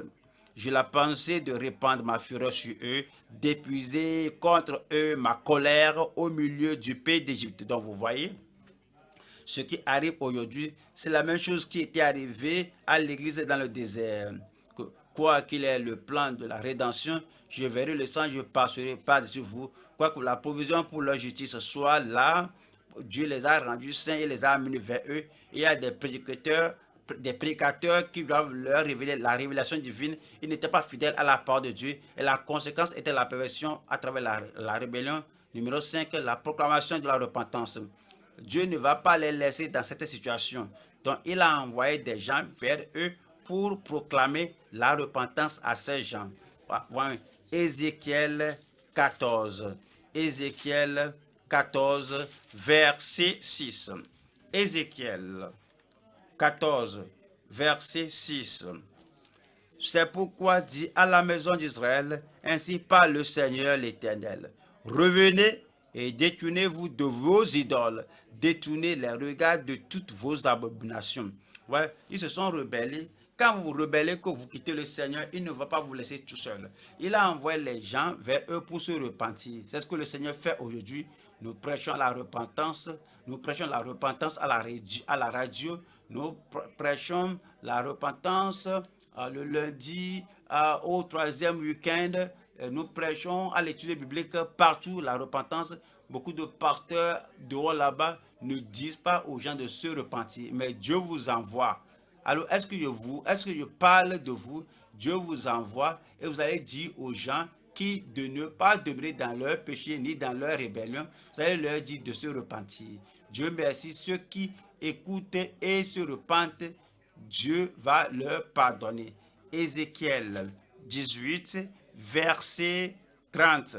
J'ai la pensée de répandre ma fureur sur eux, d'épuiser contre eux ma colère au milieu du pays d'Égypte. Donc vous voyez, ce qui arrive aujourd'hui, c'est la même chose qui était arrivée à l'église dans le désert. Quoi qu'il ait le plan de la rédemption, je verrai le sang, je passerai par-dessus vous. Quoique la provision pour leur justice soit là, Dieu les a rendus saints et les a amenés vers eux. Il y a des prédicateurs des prédicateurs qui doivent leur révéler la révélation divine. Ils n'étaient pas fidèles à la parole de Dieu et la conséquence était la perversion à travers la rébellion. Numéro 5, la proclamation de la repentance. Dieu ne va pas les laisser dans cette situation. Donc, il a envoyé des gens vers eux pour proclamer la repentance à ces gens. Ézéchiel 14. Ézéchiel 14, verset 6. Ézéchiel 14, verset 6. C'est pourquoi dit à la maison d'Israël, ainsi parle le Seigneur l'Éternel. Revenez et détournez-vous de vos idoles, détournez les regards de toutes vos abominations. Ouais, ils se sont rebellés. Quand vous vous rebellez, que vous quittez le Seigneur, il ne va pas vous laisser tout seul. Il a envoyé les gens vers eux pour se repentir. C'est ce que le Seigneur fait aujourd'hui. Nous prêchons la repentance. Nous prêchons la repentance à la radio. Nous prêchons la repentance le lundi au troisième week-end. Nous prêchons à l'étude biblique partout la repentance. Beaucoup de pasteurs dehors là-bas ne disent pas aux gens de se repentir, mais Dieu vous envoie. Alors, est-ce que je parle de vous? Dieu vous envoie et vous allez dire aux gens qui de ne pas demeurer dans leur péché ni dans leur rébellion, vous allez leur dire de se repentir. Dieu merci, ceux qui écoutent et se repentent, Dieu va leur pardonner. Ézéchiel 18, verset 30.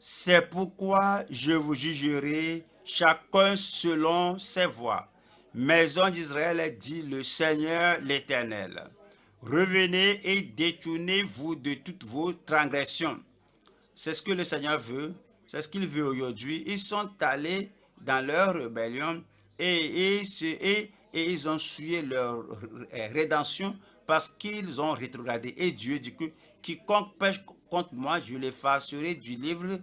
C'est pourquoi je vous jugerai chacun selon ses voies. Maison d'Israël, dit le Seigneur l'Éternel. Revenez et détournez-vous de toutes vos transgressions. C'est ce que le Seigneur veut, c'est ce qu'il veut aujourd'hui. Ils sont allés dans leur rébellion et ils ont souillé leur rédemption parce qu'ils ont rétrogradé. Et Dieu dit que quiconque pêche contre moi, je l'effacerai du livre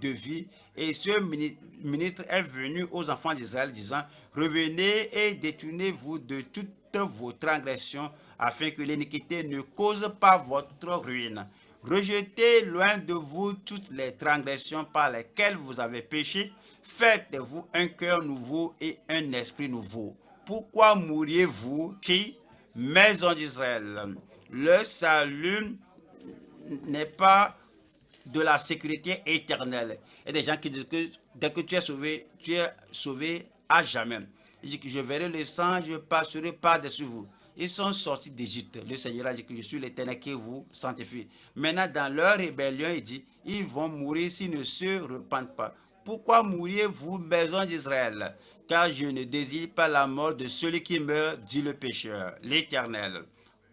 de vie. Et ce ministre est venu aux enfants d'Israël disant, revenez et détournez-vous de toutes vos transgressions afin que l'iniquité ne cause pas votre ruine. Rejetez loin de vous toutes les transgressions par lesquelles vous avez péché. Faites-vous un cœur nouveau et un esprit nouveau. Pourquoi mourriez-vous qui, maison d'Israël? Le salut n'est pas de la sécurité éternelle. Il y a des gens qui disent que dès que tu es sauvé à jamais. Il dit que je verrai le sang, je passerai par-dessus vous. Ils sont sortis d'Égypte. Le Seigneur a dit que je suis l'Éternel qui vous sanctifie. Maintenant, dans leur rébellion, il dit, ils vont mourir s'ils ne se repentent pas. Pourquoi mourriez-vous, maison d'Israël? Car je ne désire pas la mort de celui qui meurt, dit le pécheur, l'Éternel.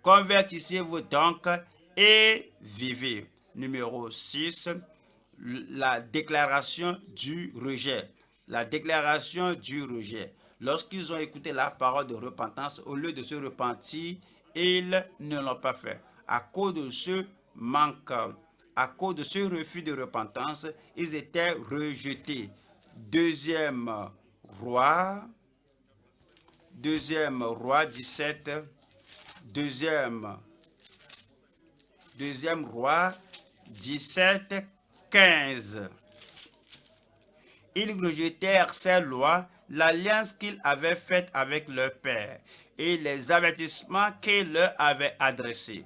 Convertissez-vous donc et vivez. Numéro 6, la déclaration du rejet. La déclaration du rejet. Lorsqu'ils ont écouté la parole de repentance, au lieu de se repentir, ils ne l'ont pas fait. À cause de ce manque, à cause de ce refus de repentance, ils étaient rejetés. Deuxième roi 17, deuxième roi 17, 15. Ils rejetèrent ces lois, l'alliance qu'ils avaient faite avec leur père et les avertissements qu'il leur avait adressés.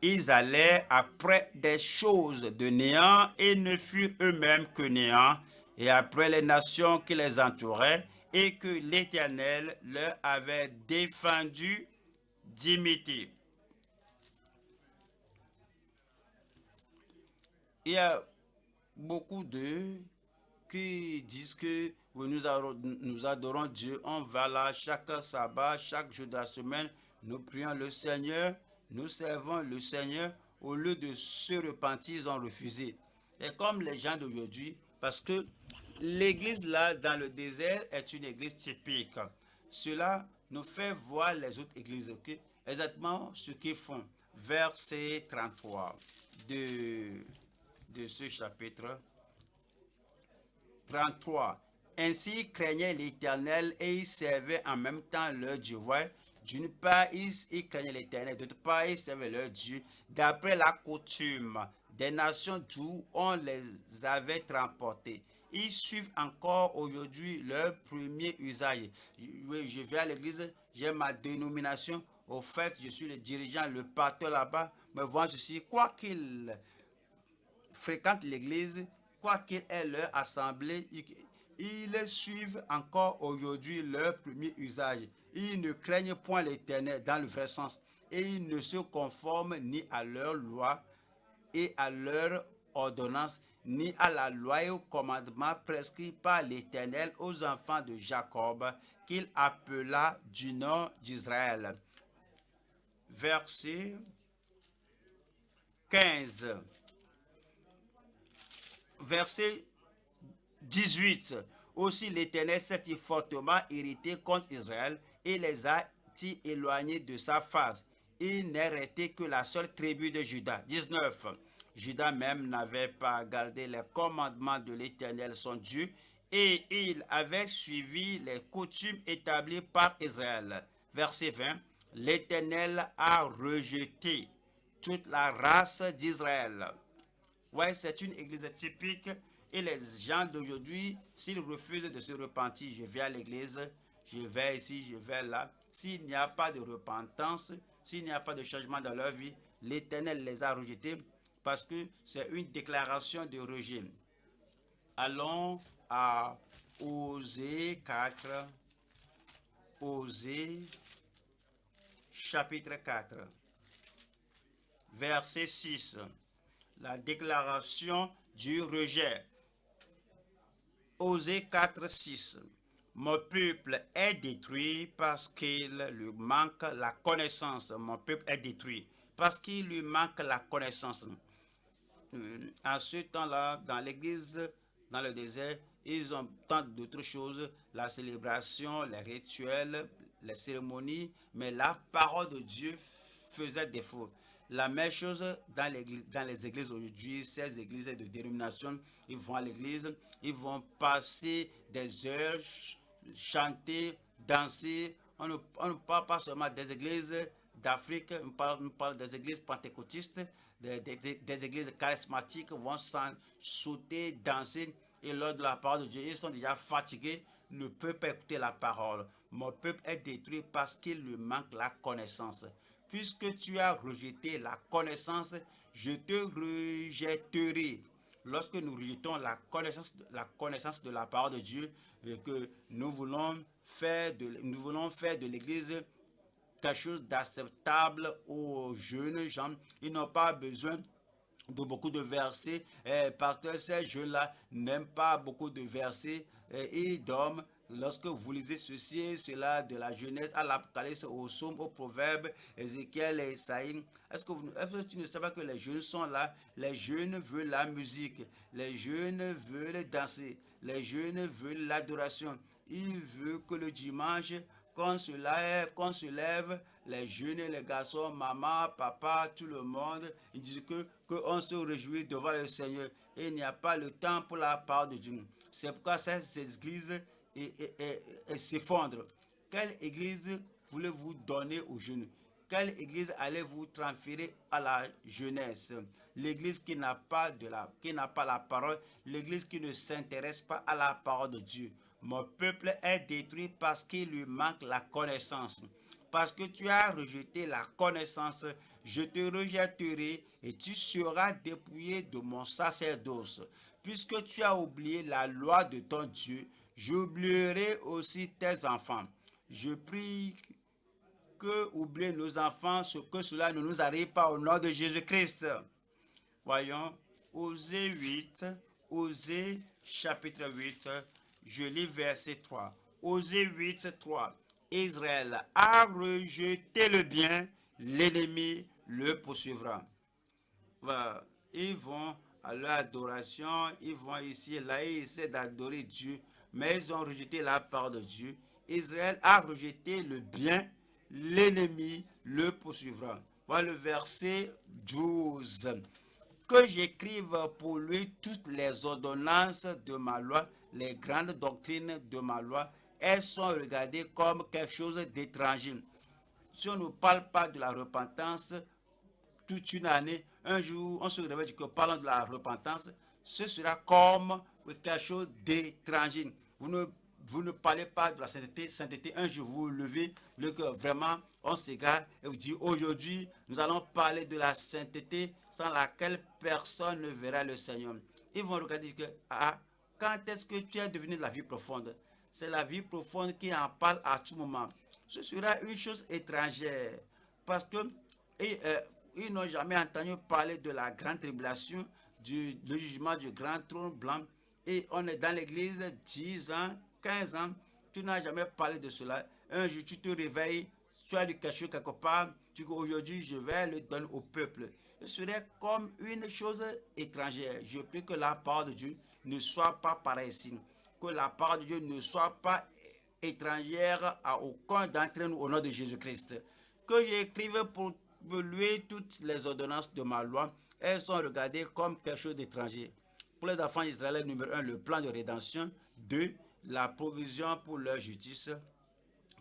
Ils allaient après des choses de néant et ne furent eux-mêmes que néant, et après les nations qui les entouraient et que l'Éternel leur avait défendu d'imiter. Il y a beaucoup d'eux qui disent que nous adorons Dieu, on va là chaque sabbat, chaque jour de la semaine, nous prions le Seigneur, nous servons le Seigneur. Au lieu de se repentir, ils ont refusé. Et comme les gens d'aujourd'hui, parce que l'église là dans le désert est une église typique. Cela nous fait voir les autres églises, okay? Exactement ce qu'ils font. Verset 33 de ce chapitre 33. Ainsi craignaient l'Éternel et ils servaient en même temps leur Dieu. Ouais. D'une part, ils craignaient l'Éternel, d'autre part, ils servaient leur Dieu d'après la coutume des nations d'où on les avait transportés. Ils suivent encore aujourd'hui leur premier usage. Oui, je vais à l'église, j'ai ma dénomination. Au fait, je suis le dirigeant, le pasteur là-bas. Mais voyons ceci, quoi qu'ils fréquentent l'église, quoi qu'il ait leur assemblée, ils suivent encore aujourd'hui leur premier usage. Ils ne craignent point l'Éternel dans le vrai sens et ils ne se conforment ni à leur loi et à leur ordonnance, ni à la loi et au commandement prescrit par l'Éternel aux enfants de Jacob, qu'il appela du nom d'Israël. Verset 15. Verset 18. Aussi l'Éternel s'est fortement irrité contre Israël et les a-t-il éloignés de sa face. Il n'est resté que la seule tribu de Juda. 19. Juda même n'avait pas gardé les commandements de l'Éternel son Dieu et il avait suivi les coutumes établies par Israël. Verset 20. L'Éternel a rejeté toute la race d'Israël. Ouais, c'est une église typique et les gens d'aujourd'hui, s'ils refusent de se repentir, je vais à l'église, je vais ici, je vais là. S'il n'y a pas de repentance, s'il n'y a pas de changement dans leur vie, l'Éternel les a rejetés parce que c'est une déclaration de rejet. Allons à Osée 4, Osée chapitre 4, verset 6. La déclaration du rejet. Osée 4, 6. Mon peuple est détruit parce qu'il lui manque la connaissance. Mon peuple est détruit parce qu'il lui manque la connaissance. À ce temps-là, dans l'église, dans le désert, ils ont tant d'autres choses, la célébration, les rituels, les cérémonies, mais la parole de Dieu faisait défaut. La même chose dans les églises aujourd'hui, ces églises de dénomination, ils vont à l'église, ils vont passer des heures, chanter, danser. On ne parle pas seulement des églises d'Afrique, on parle des églises pentecôtistes, des églises charismatiques vont sauter, danser, et lors de la parole de Dieu, ils sont déjà fatigués, ne peuvent pas écouter la parole. Mon peuple est détruit parce qu'il lui manque la connaissance. Puisque tu as rejeté la connaissance, je te rejetterai. Lorsque nous rejetons la connaissance de la parole de Dieu, et que nous voulons faire de l'Église quelque chose d'acceptable aux jeunes gens, ils n'ont pas besoin de beaucoup de versets, parce que ces jeunes-là n'aiment pas beaucoup de versets, ils dorment. Lorsque vous lisez ceci et cela, de la Genèse à l'Apocalypse, au Psaume, au Proverbe, Ézéchiel et Isaïe, est-ce que tu ne sais pas que les jeunes sont là? Les jeunes veulent la musique, les jeunes veulent danser, les jeunes veulent l'adoration. Ils veulent que le dimanche, qu'on se lève, les jeunes et les garçons, maman, papa, tout le monde, ils disent qu'on se réjouit devant le Seigneur. Et il n'y a pas le temps pour la parole de Dieu. C'est pourquoi ces églises s'effondrent. Quelle église voulez-vous donner aux jeunes? Quelle église allez-vous transférer à la jeunesse? L'église qui n'a pas la parole, l'église qui ne s'intéresse pas à la parole de Dieu. Mon peuple est détruit parce qu'il lui manque la connaissance. Parce que tu as rejeté la connaissance, je te rejetterai et tu seras dépouillé de mon sacerdoce. Puisque tu as oublié la loi de ton Dieu, j'oublierai aussi tes enfants. Je prie que oublier nos enfants, que cela ne nous arrive pas au nom de Jésus-Christ. Voyons, Osée 8, Osée chapitre 8, je lis verset 3. Osée 8, 3. Israël a rejeté le bien, l'ennemi le poursuivra. Voilà. Ils vont à leur adoration, ils vont ici et là, ils essaient d'adorer Dieu, mais ils ont rejeté la part de Dieu. Israël a rejeté le bien, l'ennemi le poursuivra. Voilà le verset 12. Que j'écrive pour lui toutes les ordonnances de ma loi, les grandes doctrines de ma loi, elles sont regardées comme quelque chose d'étranger. Si on ne parle pas de la repentance toute une année, un jour, on se réveille que parlons de la repentance, ce sera comme quelque chose d'étranger. Vous ne parlez pas de la sainteté. Sainteté, un jour vous levez le cœur, vraiment, on s'égare et vous dit aujourd'hui, nous allons parler de la sainteté sans laquelle personne ne verra le Seigneur. Ils vont regarder que, ah, quand est-ce que tu es devenu de la vie profonde? C'est la vie profonde qui en parle à tout moment. Ce sera une chose étrangère parce que ils n'ont jamais entendu parler de la grande tribulation, du jugement du grand trône blanc. Et on est dans l'église 10 ans, 15 ans, tu n'as jamais parlé de cela. Un jour, tu te réveilles, tu as du quelque chose quelque part, tu dis aujourd'hui, je vais le donner au peuple. Ce serait comme une chose étrangère. Je prie que la parole de Dieu ne soit pas pareille ici. Que la parole de Dieu ne soit pas étrangère à aucun d'entre nous au nom de Jésus-Christ. Que j'écrive pour lui toutes les ordonnances de ma loi, elles sont regardées comme quelque chose d'étranger. Pour les enfants d'Israël, numéro 1, le plan de rédemption. 2, la provision pour leur justice.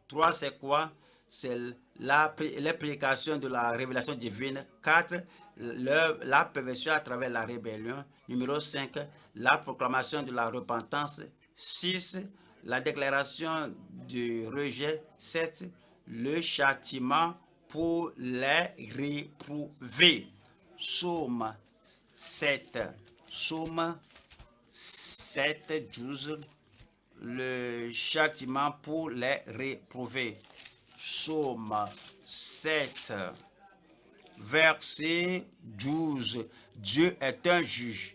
3, c'est quoi? C'est les prédications de la révélation divine. 4, la perversion à travers la rébellion. Numéro 5, la proclamation de la repentance. 6, la déclaration du rejet. 7, le châtiment pour les réprouvés. Psaume 7. Psaume 7, 12. Le châtiment pour les réprouvés. Psaume 7, verset 12. Dieu est un juge.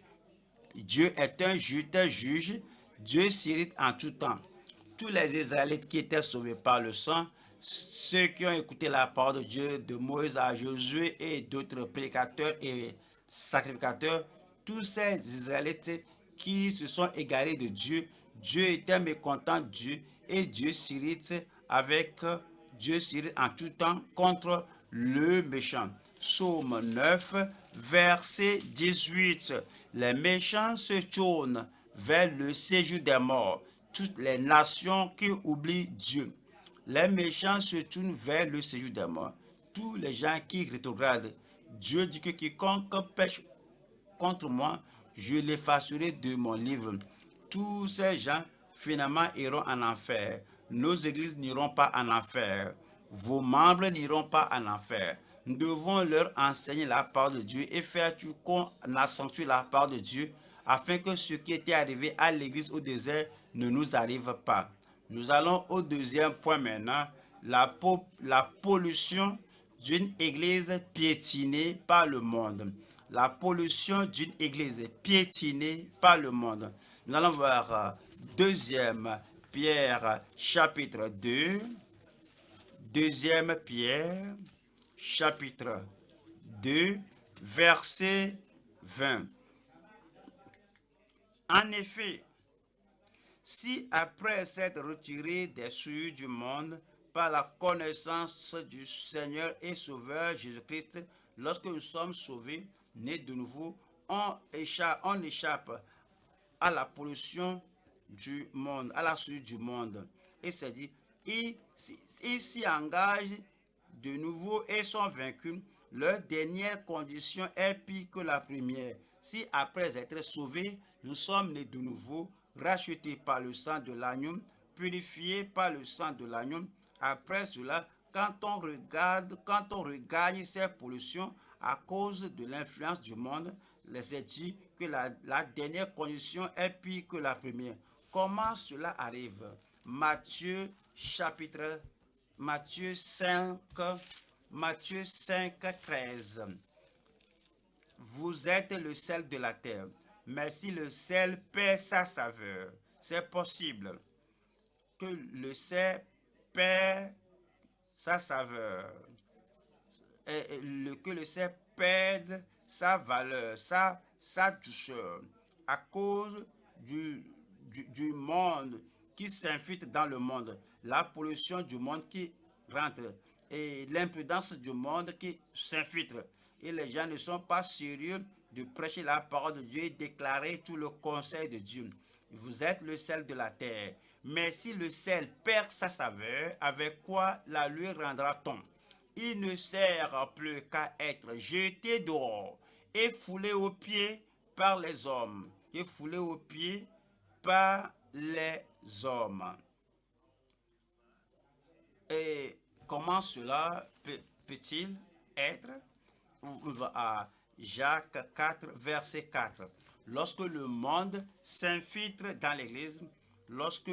Dieu est un juste juge. Dieu s'irrite en tout temps. Tous les Israélites qui étaient sauvés par le sang, ceux qui ont écouté la parole de Dieu, de Moïse à Josué et d'autres prédicateurs et sacrificateurs, tous ces Israélites qui se sont égarés de Dieu, Dieu était mécontent de Dieu et Dieu s'irrite en tout temps contre le méchant. Psaume 9, verset 18. Les méchants se tournent vers le séjour des morts. Toutes les nations qui oublient Dieu. Les méchants se tournent vers le séjour des morts. Tous les gens qui rétrogradent. Dieu dit que quiconque pêche contre moi, je l'effacerai de mon livre. Tous ces gens, finalement, iront en enfer. Nos églises n'iront pas en enfer. Vos membres n'iront pas en enfer. Nous devons leur enseigner la parole de Dieu et faire tout qu'on accentue la parole de Dieu afin que ce qui était arrivé à l'église au désert ne nous arrive pas. Nous allons au deuxième point maintenant, la pollution d'une église piétinée par le monde. La pollution d'une église piétinée par le monde. Nous allons voir deuxième Pierre chapitre 2. Deuxième Pierre chapitre 2 verset 20. En effet, si après s'être retiré des souillures du monde par la connaissance du Seigneur et Sauveur Jésus-Christ, lorsque nous sommes sauvés, nés de nouveau, on échappe à la pollution du monde, à la souillure du monde. Et c'est dit, ils s'y engagent de nouveau et sont vaincus. Leur dernière condition est pire que la première. Si après être sauvés, nous sommes nés de nouveau, rachetés par le sang de l'agneau, purifiés par le sang de l'agneau, après cela, quand on regagne ces pollutions à cause de l'influence du monde, les est dit que la dernière condition est pire que la première. Comment cela arrive? Matthieu 5, 13. Vous êtes le sel de la terre, mais si le sel perd sa saveur, c'est possible que le sel perd sa saveur, que le sel perde sa valeur, sa douceur, à cause du monde qui s'infiltre dans le monde, la pollution du monde qui rentre et l'imprudence du monde qui s'infiltre. Et les gens ne sont pas sérieux de prêcher la parole de Dieu et déclarer tout le conseil de Dieu. Vous êtes le sel de la terre. Mais si le sel perd sa saveur, avec quoi la lui rendra-t-on? Il ne sert plus qu'à être jeté dehors et foulé aux pieds par les hommes. qui est foulé aux pieds par les hommes. Et comment cela peut-il être? On va à Jacques 4, verset 4. Lorsque le monde s'infiltre dans l'Église, lorsque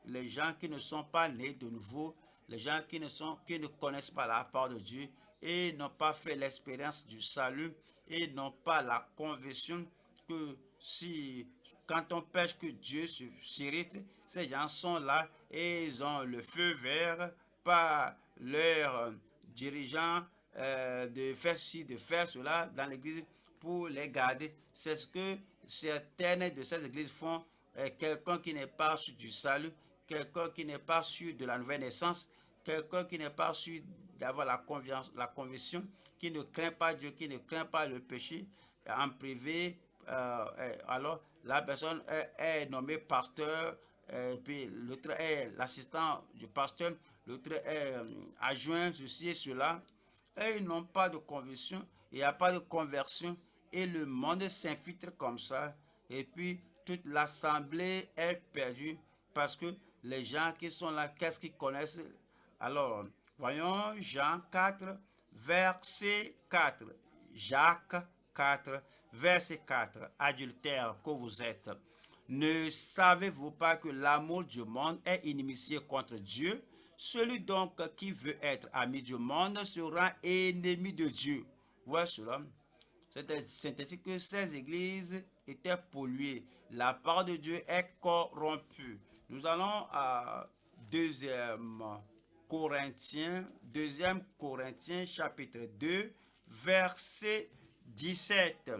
les gens qui ne sont pas nés de nouveau, les gens qui ne connaissent pas la part de Dieu et n'ont pas fait l'expérience du salut et n'ont pas la conviction que si quand on pêche que Dieu s'irrite, ces gens sont là et ils ont le feu vert par leurs dirigeants de faire ceci, de faire cela dans l'église pour les garder. C'est ce que certaines de ces églises font. Quelqu'un qui n'est pas sûr du salut, quelqu'un qui n'est pas sûr de la nouvelle naissance, quelqu'un qui n'est pas sûr d'avoir la conviction, qui ne craint pas Dieu, qui ne craint pas le péché en privé, alors la personne est nommée pasteur, puis l'autre est l'assistant du pasteur, l'autre est adjoint, ceci et cela. Et ils n'ont pas de conviction, il n'y a pas de conversion, et le monde s'infiltre comme ça, et puis toute l'assemblée est perdue, parce que les gens qui sont là, qu'est-ce qu'ils connaissent? Alors, voyons Jean 4, verset 4. Jacques 4, verset 4. Adultère que vous êtes, ne savez-vous pas que l'amour du monde est inimitié contre Dieu? Celui donc qui veut être ami du monde sera ennemi de Dieu. Voilà cela. C'est ainsi que ces églises étaient polluées. La parole de Dieu est corrompue. Nous allons à 2 Corinthiens chapitre 2, verset 17.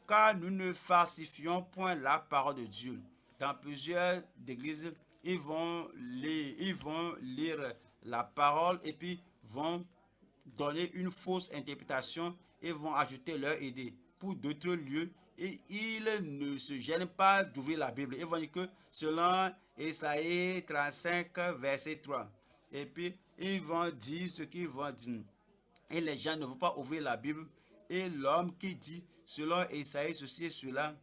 Car nous ne falsifions point la parole de Dieu. Dans plusieurs églises, ils vont lire la parole et puis vont donner une fausse interprétation et vont ajouter leur idée. Pour d'autres lieux, et ils ne se gênent pas d'ouvrir la Bible. Ils vont dire que selon Ésaïe 35, verset 3. Et puis, ils vont dire ce qu'ils vont dire. Et les gens ne vont pas ouvrir la Bible. Et l'homme qui dit, selon Ésaïe, ceci et cela,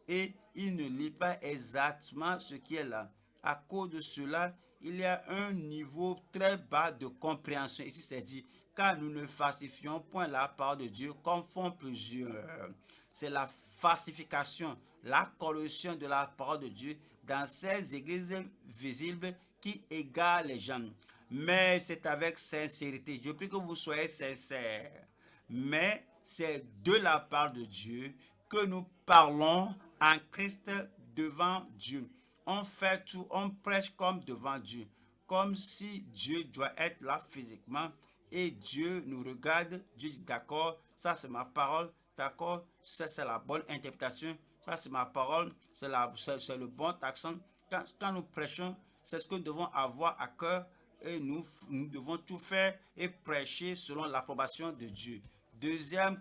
et il ne lit pas exactement ce qui est là. À cause de cela, il y a un niveau très bas de compréhension. Ici, c'est dit, car nous ne falsifions point la parole de Dieu comme font plusieurs. C'est la falsification, la corruption de la parole de Dieu dans ces églises visibles qui égarent les gens. Mais c'est avec sincérité. Je prie que vous soyez sincères. Mais c'est de la part de Dieu que nous parlons en Christ devant Dieu. On fait tout, on prêche comme devant Dieu, comme si Dieu doit être là physiquement et Dieu nous regarde. Dieu dit d'accord, ça c'est ma parole, d'accord, ça c'est la bonne interprétation, ça c'est ma parole, c'est le bon accent. Quand nous prêchons, c'est ce que nous devons avoir à cœur et nous devons tout faire et prêcher selon l'approbation de Dieu. 2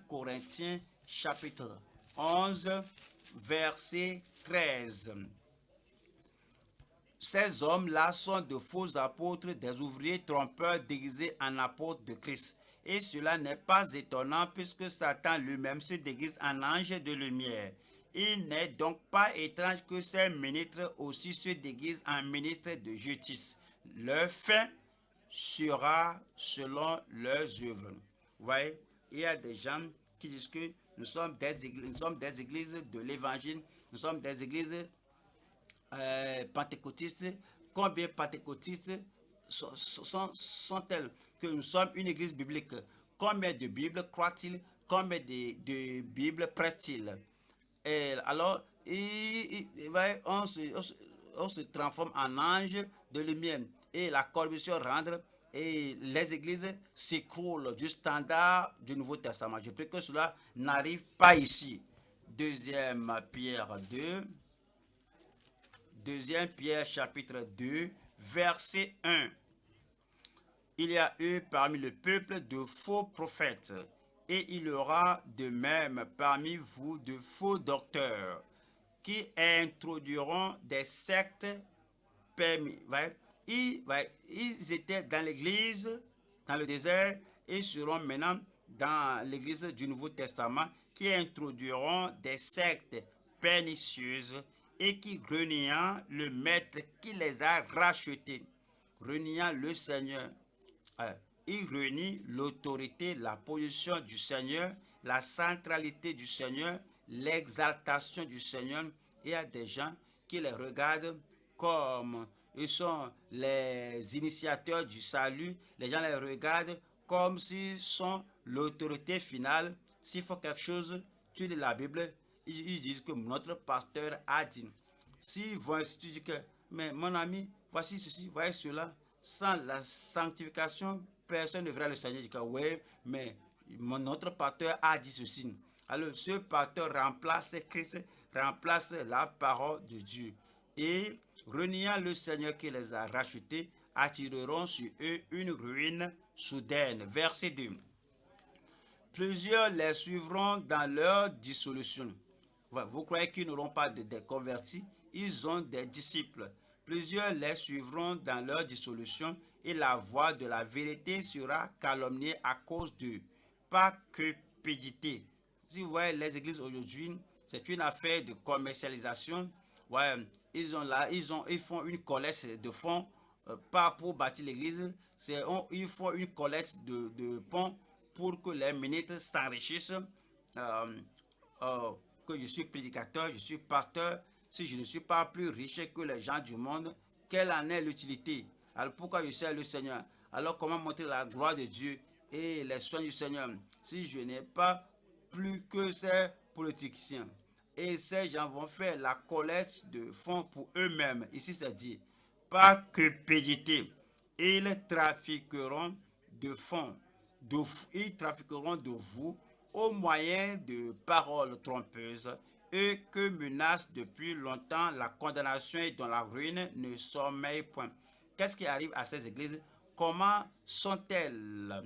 Corinthiens chapitre 11, verset 13. Ces hommes-là sont de faux apôtres, des ouvriers trompeurs déguisés en apôtres de Christ. Et cela n'est pas étonnant puisque Satan lui-même se déguise en ange de lumière. Il n'est donc pas étrange que ces ministres aussi se déguisent en ministres de justice. Leur fin sera selon leurs œuvres. Vous voyez, il y a des gens qui disent que nous sommes des églises de l'évangile, nous sommes des églises pentecôtistes. Combien pentecôtistes sont-elles que nous sommes une église biblique? Combien de Bibles croient-ils? Combien de Bibles prêtent-ils? Et alors, on se transforme en ange de lumière et la corruption rentre et les églises s'écroulent du standard du Nouveau Testament. Je prie que cela n'arrive pas ici. 2 Pierre 2. 2 Pierre chapitre 2, verset 1. Il y a eu parmi le peuple de faux prophètes, et il y aura de même parmi vous de faux docteurs, qui introduiront des sectes permis. Ils étaient dans l'église, dans le désert, et seront maintenant dans l'église du Nouveau Testament, qui introduiront des sectes pernicieuses et qui, reniant le maître qui les a rachetés, reniant le Seigneur, il renie l'autorité, la position du Seigneur, la centralité du Seigneur, l'exaltation du Seigneur. Il y a des gens qui les regardent comme ils sont les initiateurs du salut. Les gens les regardent comme s'ils sont l'autorité finale. S'il faut quelque chose, tu lis la Bible, ils disent que notre pasteur a dit. S'ils vont, si tu dis que, mais mon ami, voici ceci, voici cela, sans la sanctification, personne ne verra le Seigneur. Dit que oui, mais notre pasteur a dit ceci. Alors, ce pasteur remplace Christ, remplace la parole de Dieu. Et reniant le Seigneur qui les a rachetés, attireront sur eux une ruine soudaine. Verset 2. Plusieurs les suivront dans leur dissolution. Vous croyez qu'ils n'auront pas de convertis? Ils ont des disciples. Plusieurs les suivront dans leur dissolution et la voix de la vérité sera calomniée à cause d'eux. Pas que cupidité. Si vous voyez les églises aujourd'hui, c'est une affaire de commercialisation. Ouais, ils font une collecte de fonds, pas pour bâtir l'église, ils font une collecte de fonds pour que les ministres s'enrichissent. Que je suis prédicateur, je suis pasteur, si je ne suis pas plus riche que les gens du monde, quelle en est l'utilité? Alors pourquoi je sers le Seigneur? Alors comment montrer la gloire de Dieu et les soins du Seigneur si je n'ai pas plus que ces politiciens? Et ces gens vont faire la collecte de fonds pour eux-mêmes. Ici c'est dit, pas que cupidité. Ils trafiqueront de fonds, ils trafiqueront de vous au moyen de paroles trompeuses, eux que menace depuis longtemps la condamnation et dont la ruine ne sommeille point. Qu'est-ce qui arrive à ces églises? Comment sont-elles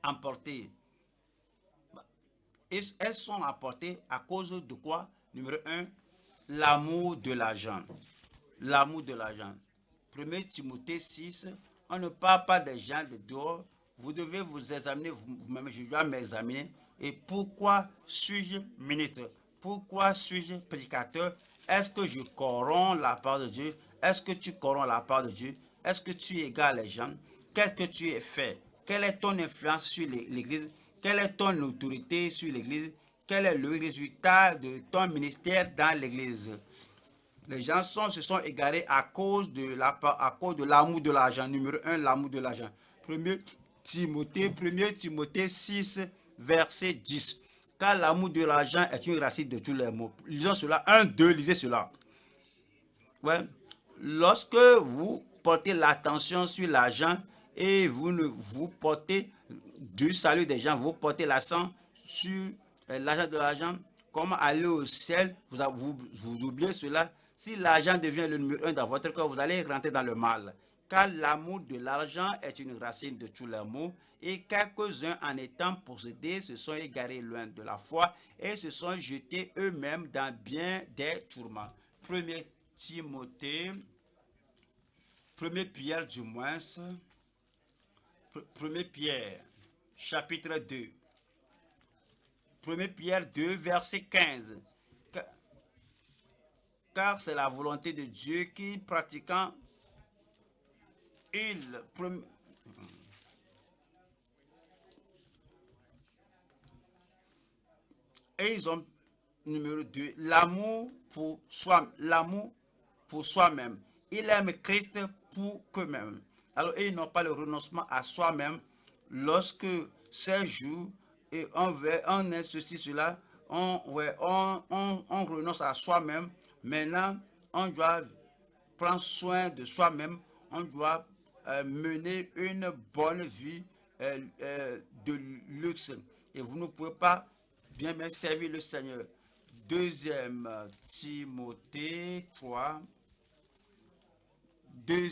emportées? Elles sont emportées à cause de quoi? Numéro 1, l'amour de l'argent. L'amour de l'argent. 1 Timothée 6, on ne parle pas des gens de dehors. Vous devez vous examiner vous-même, je dois m'examiner. Et pourquoi suis-je ministre? Pourquoi suis-je prédicateur? Est-ce que je corromps la part de Dieu? Est-ce que tu corromps la part de Dieu? Est-ce que tu égales les gens? Qu'est-ce que tu es fait? Quelle est ton influence sur l'église? Quelle est ton autorité sur l'église? Quel est le résultat de ton ministère dans l'église? Les gens se sont égarés à cause de l'amour de l'argent. Numéro 1, l'amour de l'argent. 1 Timothée 6, verset 10. Car l'amour de l'argent est une racine de tous les maux. Lisons cela. 1, 2, lisez cela. Ouais. Lorsque vous portez l'attention sur l'argent et vous ne vous portez du salut des gens, vous portez l'accent sur l'argent de l'argent, comment aller au ciel, vous oubliez cela. Si l'argent devient le numéro 1 dans votre cœur, vous allez rentrer dans le mal. Car l'amour de l'argent est une racine de tous les maux, et quelques-uns en étant possédés se sont égarés loin de la foi et se sont jetés eux-mêmes dans bien des tourments. 1 Timothée, 1 Pierre du moins, 1 Pierre, chapitre 2. 1 Pierre 2, verset 15. Car c'est la volonté de Dieu qui, pratiquant, et ils ont, numéro 2, l'amour pour soi-même. Ils aiment Christ pour qu'eux-mêmes. Alors, ils n'ont pas le renoncement à soi-même lorsque ces jours, et on est ceci, cela, on renonce à soi-même. Maintenant, on doit prendre soin de soi-même, on doit mener une bonne vie de luxe. Et vous ne pouvez pas bien même servir le Seigneur. 2 Timothée 3. 2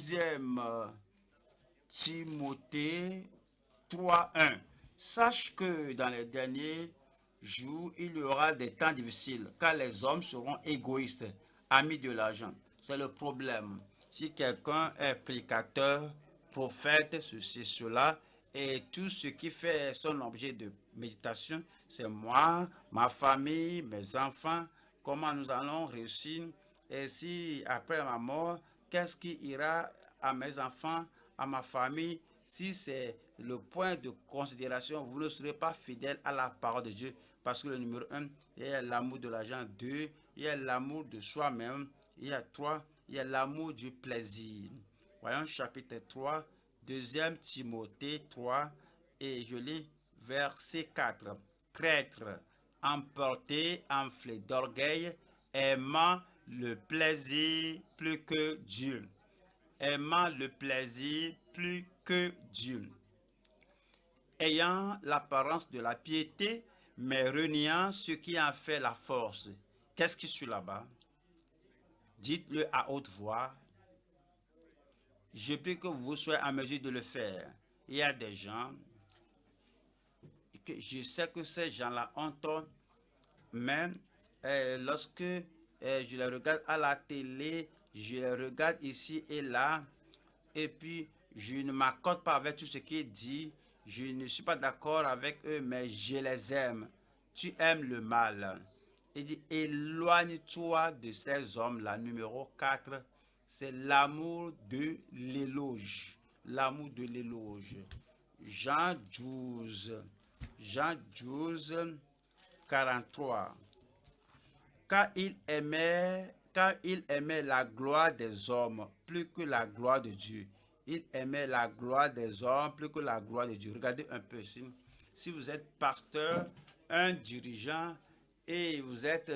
Timothée 3, 1. Sache que dans les derniers jours, il y aura des temps difficiles, car les hommes seront égoïstes, amis de l'argent. C'est le problème. Si quelqu'un est prédicateur, prophète, ceci, cela, et tout ce qui fait son objet de méditation, c'est moi, ma famille, mes enfants, comment nous allons réussir. Et si après ma mort, qu'est-ce qui ira à mes enfants, à ma famille? Si c'est le point de considération, vous ne serez pas fidèle à la parole de Dieu. Parce que le numéro 1, il y a l'amour de l'argent. 2, il y a l'amour de soi-même. Il y a 3, il y a l'amour du plaisir. Voyons chapitre 3, 2 Timothée 3, et je lis verset 4. Traître, emporté, enflé d'orgueil, aimant le plaisir plus que Dieu. Aimant le plaisir plus que Dieu. Ayant l'apparence de la piété, mais reniant ce qui en fait la force. Qu'est-ce qui suit là-bas? Dites-le à haute voix. Je prie que vous soyez en mesure de le faire. Il y a des gens, que je sais que ces gens-là ont tort, mais lorsque je les regarde à la télé, je les regarde ici et là, et puis je ne m'accorde pas avec tout ce qui est dit, je ne suis pas d'accord avec eux, mais je les aime. Tu aimes le mal. Il dit, éloigne-toi de ces hommes-là. Numéro 4, c'est l'amour de l'éloge. L'amour de l'éloge. Jean 12, 43. Car il aimait la gloire des hommes plus que la gloire de Dieu. Il aimait la gloire des hommes plus que la gloire de Dieu. Regardez un peu ici. Si vous êtes pasteur, un dirigeant, et vous êtes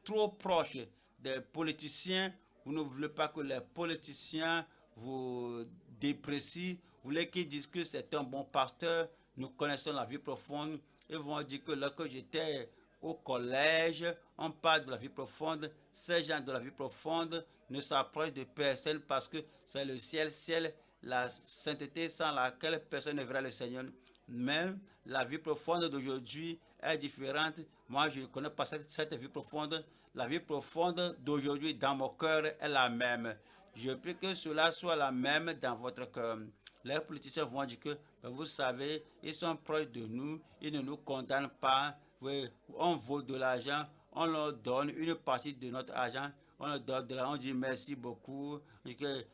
trop proche des politiciens, vous ne voulez pas que les politiciens vous déprécient, vous voulez qu'ils disent que c'est un bon pasteur, nous connaissons la vie profonde, ils vont dire que lorsque j'étais au collège, on parle de la vie profonde. Ces gens de la vie profonde ne s'approchent de personne parce que c'est le ciel, la sainteté sans laquelle personne ne verra le Seigneur. Même la vie profonde d'aujourd'hui est différente. Moi, je ne connais pas cette vie profonde. La vie profonde d'aujourd'hui dans mon cœur est la même. Je prie que cela soit la même dans votre cœur. Les politiciens vont dire que, vous savez, ils sont proches de nous, ils ne nous condamnent pas. Oui, on vaut de l'argent, on leur donne une partie de notre argent, on leur donne de l'argent, on dit merci beaucoup,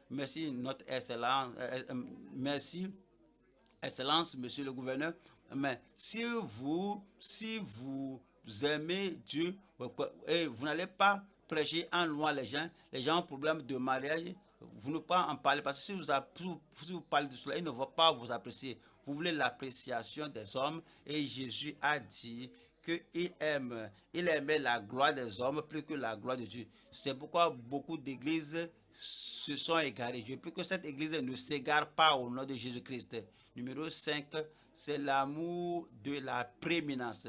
merci notre excellence, merci excellence, monsieur le gouverneur. Mais si vous aimez Dieu, et vous n'allez pas prêcher en loin les gens ont problème de mariage, vous ne pouvez pas en parler parce que si vous parlez de cela, ils ne vont pas vous apprécier. Vous voulez l'appréciation des hommes et Jésus a dit qu'il aimait la gloire des hommes plus que la gloire de Dieu. C'est pourquoi beaucoup d'églises se sont égarées. Je prie que cette église ne s'égare pas au nom de Jésus-Christ. Numéro 5, c'est l'amour de la prééminence.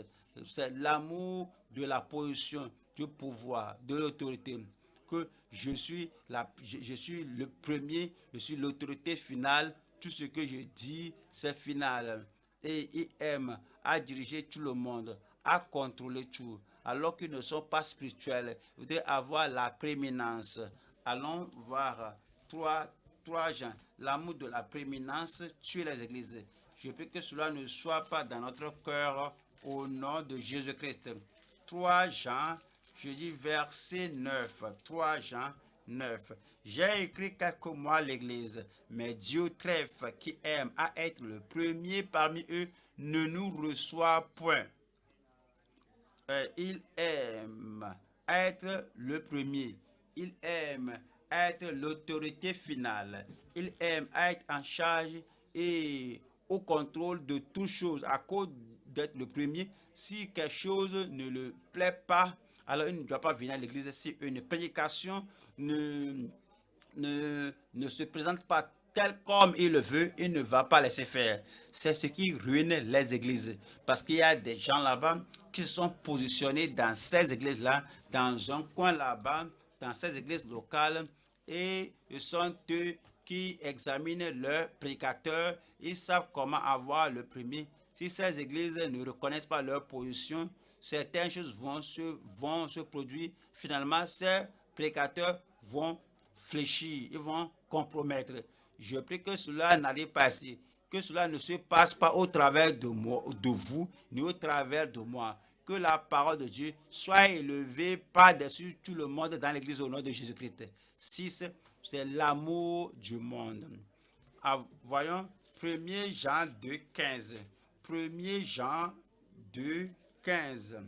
C'est l'amour de la position, du pouvoir, de l'autorité. Que je suis le premier, je suis l'autorité finale. Tout ce que je dis, c'est final. Et il aime à diriger tout le monde, à contrôler tout, alors qu'ils ne sont pas spirituels. Vous devez avoir la prééminence. Allons voir 3 gens. L'amour de la prééminence tue les églises. Je prie que cela ne soit pas dans notre cœur au nom de Jésus-Christ. 3 Jean, je dis verset 9. 3 Jean 9. J'ai écrit quelques mois à l'église, mais Dieu trèfle qui aime à être le premier parmi eux ne nous reçoit point. Il aime être le premier. Il aime être l'autorité finale. Il aime être en charge et au contrôle de toutes choses. À cause d'être le premier, si quelque chose ne le plaît pas, alors il ne doit pas venir à l'église. Si une prédication ne se présente pas tel comme il le veut, il ne va pas laisser faire. C'est ce qui ruine les églises. Parce qu'il y a des gens là-bas qui sont positionnés dans ces églises-là, dans un coin là-bas, dans ces églises locales, et ce sont eux qui examinent leurs prédicateurs. Ils savent comment avoir le premier. Si ces églises ne reconnaissent pas leur position, certaines choses vont se produire. Finalement, ces prédicateurs vont fléchir, ils vont compromettre. Je prie que cela n'arrive pas ici, que cela ne se passe pas au travers de moi, de vous, ni au travers de moi. que la parole de Dieu soit élevée par-dessus tout le monde dans l'église au nom de Jésus-Christ. 6. C'est l'amour du monde. Voyons 1 Jean 2, 15. 1 Jean 2, 15.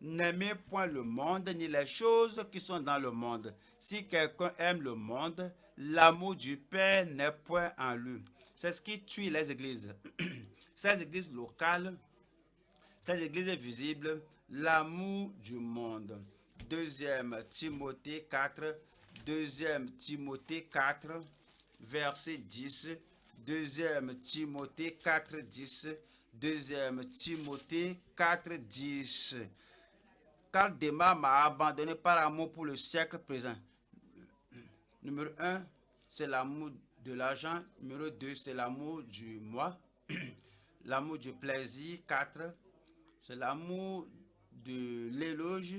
N'aimez point le monde ni les choses qui sont dans le monde. Si quelqu'un aime le monde, l'amour du Père n'est point en lui. C'est ce qui tue les églises. Ces églises locales, ces églises visibles, l'amour du monde. 2 Timothée 4, 2 Timothée 4, verset 10. 2 Timothée 4, 10. 2 Timothée 4, 10. Car Démas m'a abandonné par amour pour le siècle présent. Numéro 1, c'est l'amour de l'argent. Numéro 2, c'est l'amour du moi. L'amour du plaisir. 4, c'est l'amour de l'éloge.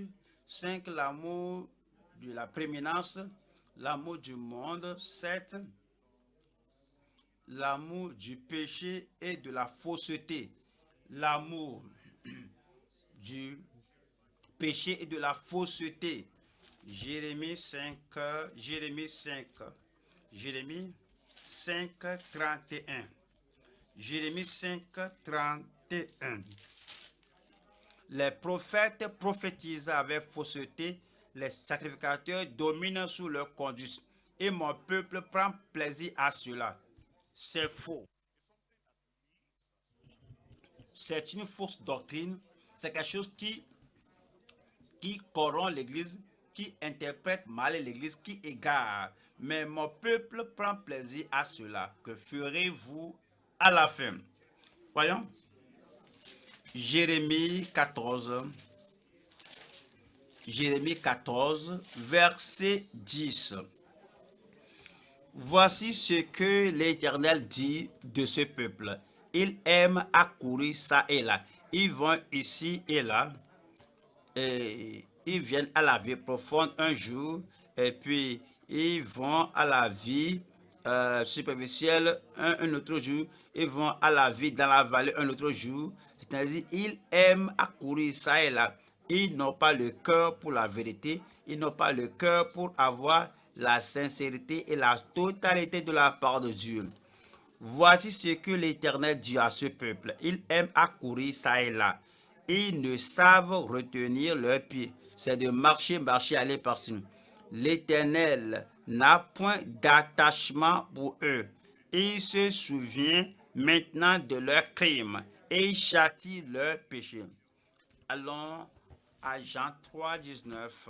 5, l'amour de la prééminence. L'amour du monde. 7, l'amour du péché et de la fausseté. L'amour du péché et de la fausseté. Jérémie 5, Jérémie 5, Jérémie 5, 31. Jérémie 5, 31. Les prophètes prophétisent avec fausseté, les sacrificateurs dominent sous leur conduite, et mon peuple prend plaisir à cela. C'est faux. C'est une fausse doctrine. C'est quelque chose qui corrompt l'Église, qui interprète mal l'Église, qui égare. Mais mon peuple prend plaisir à cela. Que ferez-vous à la fin? Voyons. Jérémie 14. Jérémie 14, verset 10. Voici ce que l'Éternel dit de ce peuple. Ils aiment accourir ça et là. Ils vont ici et là. Et ils viennent à la vie profonde un jour. Et puis, ils vont à la vie superficielle un autre jour. Ils vont à la vie dans la vallée un autre jour. C'est-à-dire, ils aiment accourir ça et là. Ils n'ont pas le cœur pour la vérité. Ils n'ont pas le cœur pour avoir la sincérité et la totalité de la part de Dieu. Voici ce que l'Éternel dit à ce peuple. Ils aiment accourir ça et là. Ils ne savent retenir leurs pieds. C'est de marcher, aller par-ci. L'Éternel n'a point d'attachement pour eux. Il se souvient maintenant de leurs crimes et il châtie leurs péchés. Allons à Jean 3, 19.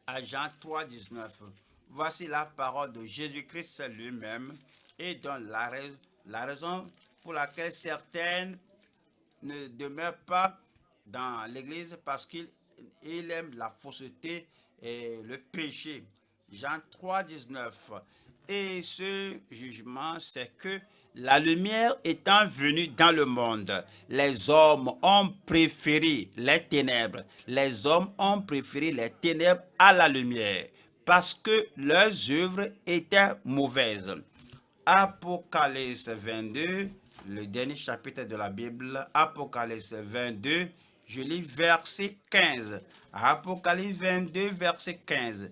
À Jean 3, 19. Voici la parole de Jésus-Christ lui-même et donne la raison pour laquelle certaines ne demeurent pas dans l'église parce qu'ils aiment la fausseté et le péché. Jean 3, 19. Et ce jugement, c'est que la lumière étant venue dans le monde, les hommes ont préféré les ténèbres. Les hommes ont préféré les ténèbres à la lumière parce que leurs œuvres étaient mauvaises. Apocalypse 22, le dernier chapitre de la Bible, Apocalypse 22, je lis verset 15. Apocalypse 22, verset 15.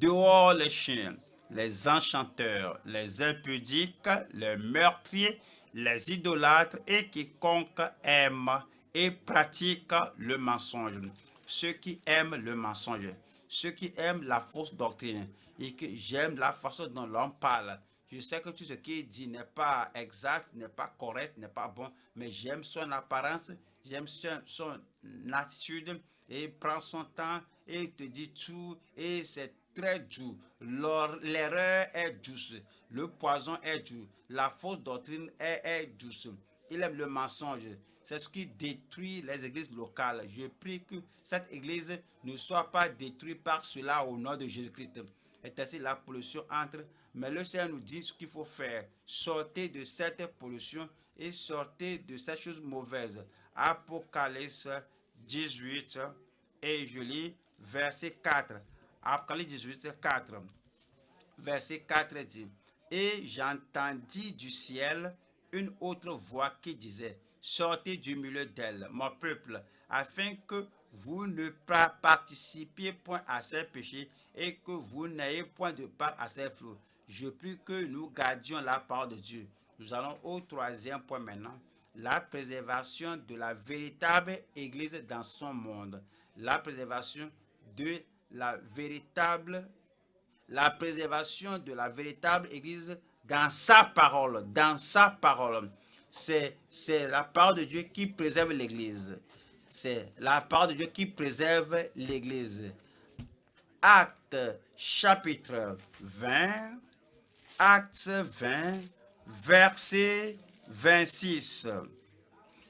Dehors les chiens, les enchanteurs, les impudiques, les meurtriers, les idolâtres et quiconque aime et pratique le mensonge. Ceux qui aiment le mensonge, ceux qui aiment la fausse doctrine et que j'aime la façon dont l'homme parle. Je sais que tout ce qu'il dit n'est pas exact, n'est pas correct, n'est pas bon, mais j'aime son apparence, j'aime son attitude et il prend son temps et il te dit tout et c'est très doux. L'erreur est douce, le poison est doux, la fausse doctrine est douce. Il aime le mensonge. C'est ce qui détruit les églises locales. Je prie que cette église ne soit pas détruite par cela au nom de Jésus-Christ. Et ainsi la pollution entre. Mais le Seigneur nous dit ce qu'il faut faire. Sortez de cette pollution et sortez de ces choses mauvaises. Apocalypse 18 et je lis verset 4. Apocalypse 18, 4. Verset 4 dit, et j'entendis du ciel une autre voix qui disait, sortez du milieu d'elle, mon peuple, afin que vous ne participiez point à ses péchés et que vous n'ayez point de part à ses flots. Je prie que nous gardions la parole de Dieu. Nous allons au troisième point maintenant. La préservation de la véritable Église dans son monde. La préservation de la préservation de la véritable Église dans sa parole. Dans sa parole. C'est la parole de Dieu qui préserve l'Église. C'est la parole de Dieu qui préserve l'Église. Actes chapitre 20, Actes 20, verset 26.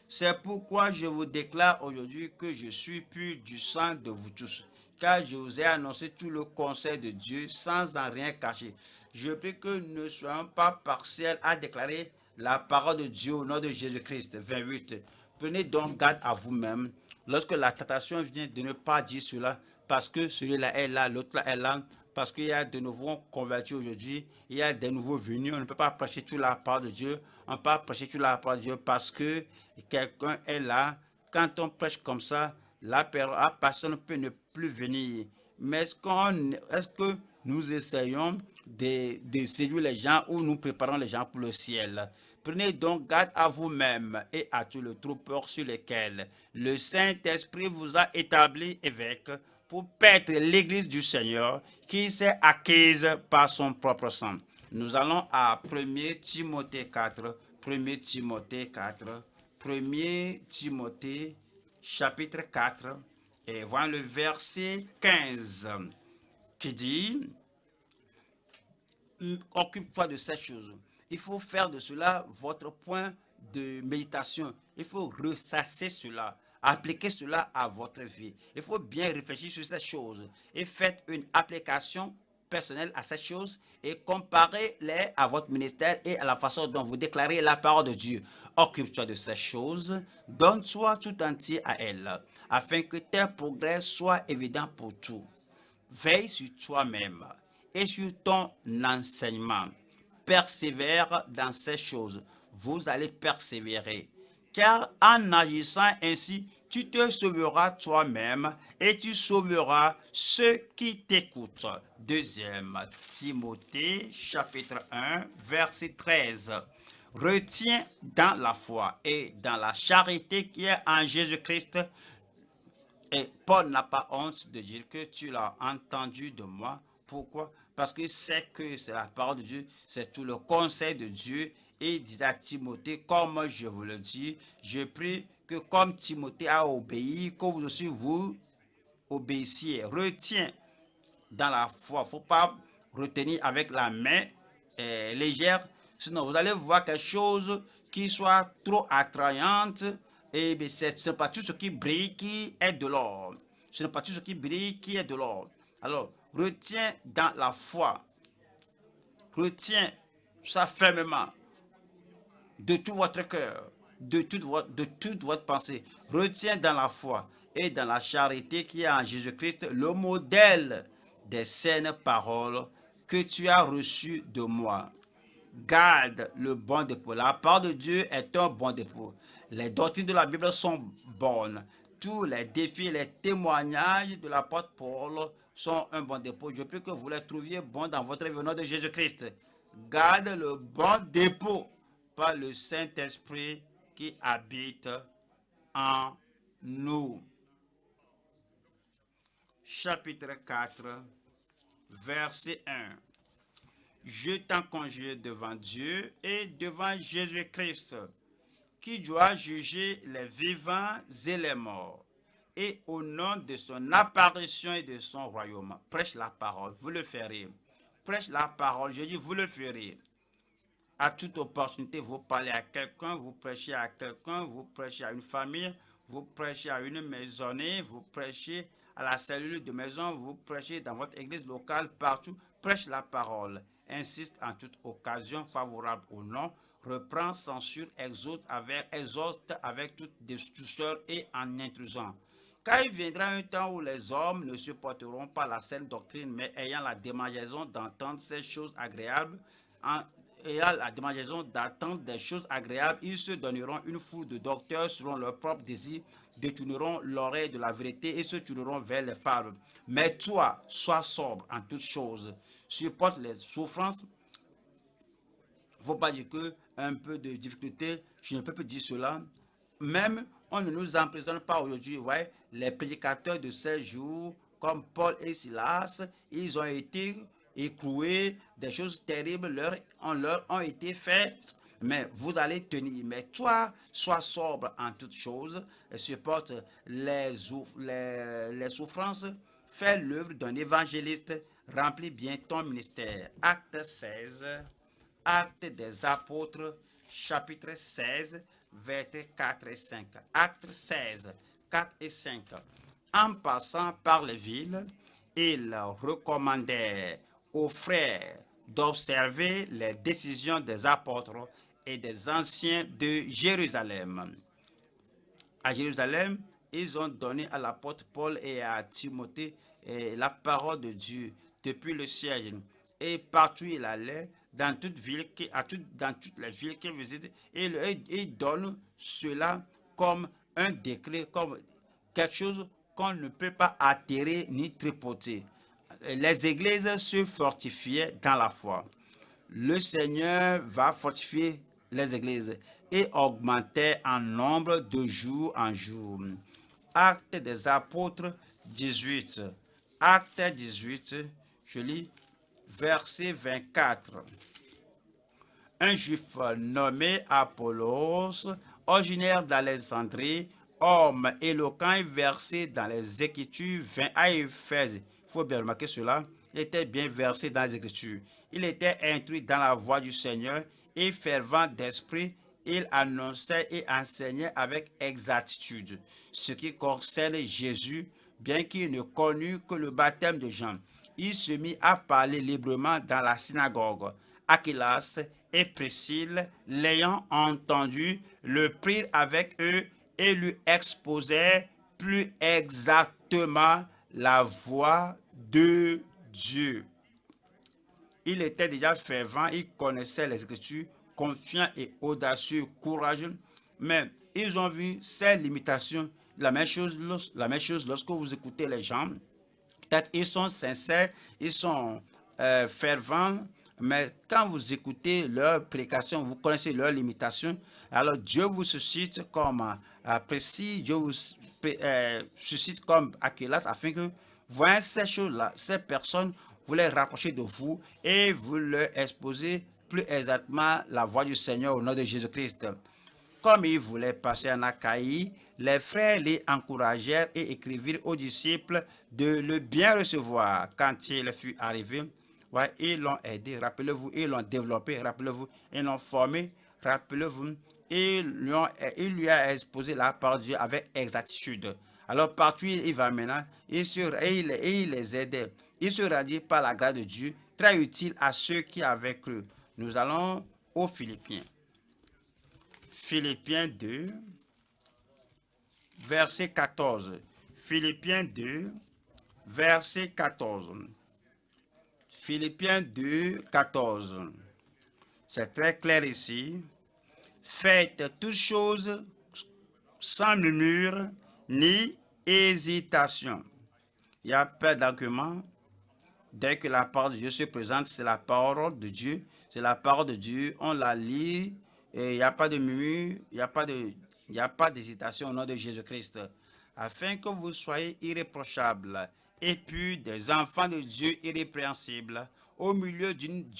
C'est pourquoi je vous déclare aujourd'hui que je suis pur du sang de vous tous, car je vous ai annoncé tout le conseil de Dieu sans en rien cacher. Je prie que nous ne soyons pas partiels à déclarer la parole de Dieu au nom de Jésus-Christ. 28. Prenez donc garde à vous-même lorsque la tentation vient de ne pas dire cela, parce que celui-là est là, l'autre là est là, parce qu'il y a de nouveaux convertis aujourd'hui, il y a des nouveaux venus, on ne peut pas prêcher toute la parole de Dieu, on ne peut pas prêcher toute la parole de Dieu parce que quelqu'un est là. Quand on prêche comme ça, la personne peut ne plus venir. Mais est-ce que nous essayons de séduire les gens ou nous préparons les gens pour le ciel? Prenez donc garde à vous-même et à tout le troupeau sur lesquels le Saint-Esprit vous a établi évêque pour paître l'Église du Seigneur qui s'est acquise par son propre sang. Nous allons à 1 Timothée 4, 1 Timothée 4, 1 Timothée chapitre 4, et voyons le verset 15 qui dit: occupe-toi de ces choses. Il faut faire de cela votre point de méditation. Il faut ressasser cela, appliquer cela à votre vie. Il faut bien réfléchir sur ces choses et faites une application personnelle à ces choses et comparez-les à votre ministère et à la façon dont vous déclarez la parole de Dieu. Occupe-toi de ces choses, donne-toi tout entier à elles, afin que tes progrès soient évidents pour tout. Veille sur toi-même et sur ton enseignement. Persévère dans ces choses. Vous allez persévérer. Car en agissant ainsi, tu te sauveras toi-même et tu sauveras ceux qui t'écoutent. 2 Timothée chapitre 1 verset 13. Retiens dans la foi et dans la charité qui est en Jésus-Christ. Et Paul n'a pas honte de dire que tu l'as entendu de moi. Pourquoi? Parce que c'est la parole de Dieu, c'est tout le conseil de Dieu. Et il disait à Timothée, comme je vous le dis, je prie que comme Timothée a obéi, que vous aussi vous obéissiez. Retiens dans la foi. Il ne faut pas retenir avec la main légère, sinon vous allez voir quelque chose qui soit trop attrayante. Et ce n'est pas tout ce qui brille qui est de l'or. Ce n'est pas tout ce qui brille qui est de l'or. Alors, retiens dans la foi. Retiens ça fermement. De tout votre cœur. De toute votre pensée. Retiens dans la foi et dans la charité qui est en Jésus-Christ le modèle des saines paroles que tu as reçues de moi. Garde le bon dépôt. La parole de Dieu est un bon dépôt. Les doctrines de la Bible sont bonnes. Tous les défis, les témoignages de l'apôtre Paul sont un bon dépôt. Je prie que vous les trouviez bons dans votre vie au nom de Jésus-Christ. Garde le bon dépôt par le Saint-Esprit qui habite en nous. Chapitre 4, verset 1. Je t'en conjure devant Dieu et devant Jésus-Christ, qui doit juger les vivants et les morts, et au nom de son apparition et de son royaume. Prêche la parole, vous le ferez. Prêche la parole, je dis, vous le ferez. À toute opportunité, vous parlez à quelqu'un, vous prêchez à quelqu'un, vous prêchez à une famille, vous prêchez à une maisonnée, vous prêchez à la cellule de maison, vous prêchez dans votre église locale, partout. Prêche la parole. Insiste en toute occasion favorable ou non. Reprend, censure, exhorte avec toute douceur et en intrusant. Car il viendra un temps où les hommes ne supporteront pas la saine doctrine, mais ayant la démangeaison d'entendre ces choses agréables, et à la démangeaison d'attendre des choses agréables, ils se donneront une foule de docteurs selon leur propre désir, détourneront l'oreille de la vérité et se tourneront vers les fables. Mais toi, sois sobre en toutes choses, supporte les souffrances. Il ne faut pas dire que un peu de difficulté, je ne peux pas dire cela. Même, on ne nous emprisonne pas aujourd'hui. Ouais, les prédicateurs de ces jours, comme Paul et Silas, ils ont été écroués, des choses terribles leur ont été faites. Mais vous allez tenir. Mais toi, sois sobre en toutes choses, supporte les souffrances, fais l'œuvre d'un évangéliste, remplis bien ton ministère. Acte 16. Actes des apôtres, chapitre 16, versets 4 et 5. Acte 16, 4 et 5. En passant par les villes, ils recommandaient aux frères d'observer les décisions des apôtres et des anciens de Jérusalem. À Jérusalem, ils ont donné à l'apôtre Paul et à Timothée la parole de Dieu depuis le siège. Et partout il allait, dans toute ville, dans toutes les villes qu'il visite, il donne cela comme un décret, comme quelque chose qu'on ne peut pas atterrer ni tripoter. Les églises se fortifiaient dans la foi. Le Seigneur va fortifier les églises et augmenter en nombre de jour en jour. Actes des apôtres 18. Acte 18, je lis verset 24. Un juif nommé Apollos, originaire d'Alexandrie, homme éloquent et versé dans les Écritures, vint à Éphèse. Il faut bien remarquer cela. Il était bien versé dans les Écritures. Il était instruit dans la voie du Seigneur et fervent d'esprit. Il annonçait et enseignait avec exactitude ce qui concerne Jésus, bien qu'il ne connût que le baptême de Jean. Il se mit à parler librement dans la synagogue. Aquilas et Priscille, l'ayant entendu, le prirent avec eux et lui exposèrent plus exactement la voie de Dieu. Il était déjà fervent, il connaissait les Écritures, confiant et audacieux, courageux, mais ils ont vu ces limitations. La même chose lorsque vous écoutez les gens. Peut-être ils sont sincères, ils sont fervents, mais quand vous écoutez leurs prédications, vous connaissez leurs limitations, alors Dieu vous suscite comme précis, Dieu vous suscite comme Aquilas, afin que, voyant ces choses-là, ces personnes, vous les rapprochez de vous et vous leur exposez plus exactement la voie du Seigneur au nom de Jésus-Christ. Comme il voulait passer en Achaïe, les frères les encouragèrent et écrivirent aux disciples de le bien recevoir. Quand il fut arrivé, ouais, ils l'ont aidé, rappelez-vous, ils l'ont développé, rappelez-vous, ils l'ont formé, rappelez-vous, il lui a exposé la parole de Dieu avec exactitude. Alors partout il va maintenant, il les aidait. Il se rendit par la grâce de Dieu, très utile à ceux qui avaient cru. Nous allons aux Philippiens. Philippiens 2, verset 14. Philippiens 2, verset 14. Philippiens 2, 14. C'est très clair ici. Faites toutes choses sans murmure ni hésitation. Il n'y a pas d'argument. Dès que la parole de Dieu se présente, c'est la parole de Dieu. C'est la parole de Dieu. On la lit. Et il n'y a pas de murmure, il n'y a pas d'hésitation au nom de Jésus-Christ, afin que vous soyez irréprochables et puis des enfants de Dieu irrépréhensibles au milieu d'une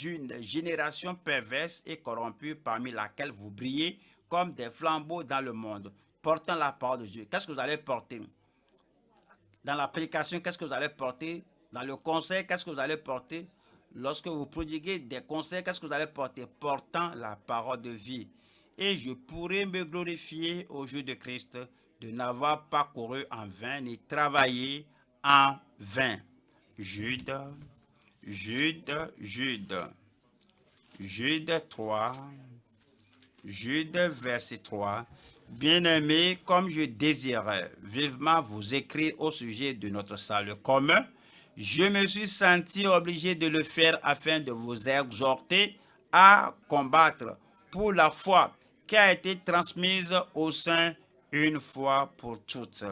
génération perverse et corrompue parmi laquelle vous brillez comme des flambeaux dans le monde, portant la parole de Dieu. Qu'est-ce que vous allez porter? Dans la prédication, qu'est-ce que vous allez porter? Dans le conseil, qu'est-ce que vous allez porter? Lorsque vous prodiguez des conseils, qu'est-ce que vous allez porter? Portant la parole de vie. Et je pourrai me glorifier au jour de Christ de n'avoir pas couru en vain ni travaillé en vain. Jude 3, Jude verset 3. Bien-aimés, comme je désirais vivement vous écrire au sujet de notre salut commun, je me suis senti obligé de le faire afin de vous exhorter à combattre pour la foi qui a été transmise au sein une fois pour toutes.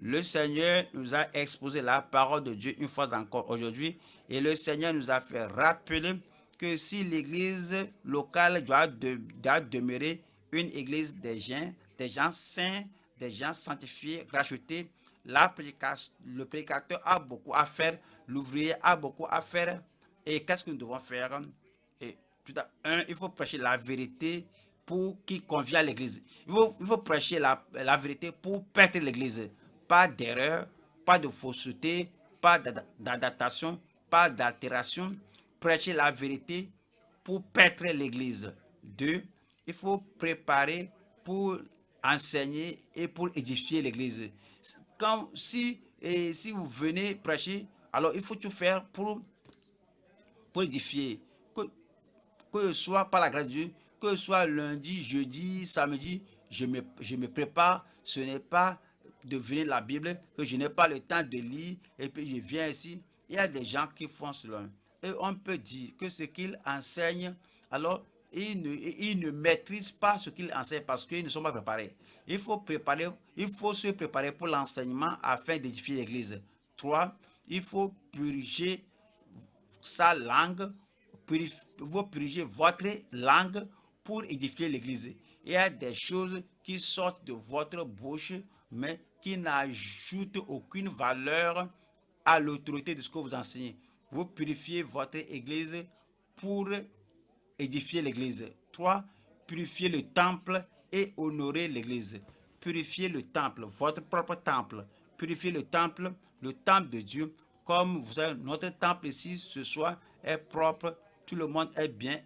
Le Seigneur nous a exposé la parole de Dieu une fois encore aujourd'hui et le Seigneur nous a fait rappeler que si l'église locale doit demeurer une église des gens saints, des gens sanctifiés, rachetés, le prédicateur a beaucoup à faire, l'ouvrier a beaucoup à faire. Et qu'est-ce que nous devons faire? Et il faut prêcher la vérité pour qui convient à l'église. Il faut prêcher la vérité pour perdre l'église. Pas d'erreur, pas de fausseté, pas d'adaptation, pas d'altération. Prêcher la vérité pour perdre l'église. 2. Il faut préparer pour enseigner et pour édifier l'église. Si vous venez prêcher, alors il faut tout faire pour édifier. Que ce soit par la grâce de Dieu, que ce soit lundi, jeudi, samedi, je me prépare. Ce n'est pas de venir la Bible, que je n'ai pas le temps de lire, et puis je viens ici. Il y a des gens qui font cela. Et on peut dire que ce qu'ils enseignent, alors ils ne maîtrisent pas ce qu'ils enseignent parce qu'ils ne sont pas préparés. Il faut se préparer pour l'enseignement afin d'édifier l'église. 3. Il faut purger sa langue, vous purgez votre langue pour édifier l'église. Il y a des choses qui sortent de votre bouche, mais qui n'ajoutent aucune valeur à l'autorité de ce que vous enseignez. Vous purifiez votre église pour édifier l'église. 3. Purifier le temple et honorer l'église. Purifier le temple, votre propre temple. Purifier le temple de Dieu. Comme vous savez, notre temple ici ce soir est propre, tout le monde est bien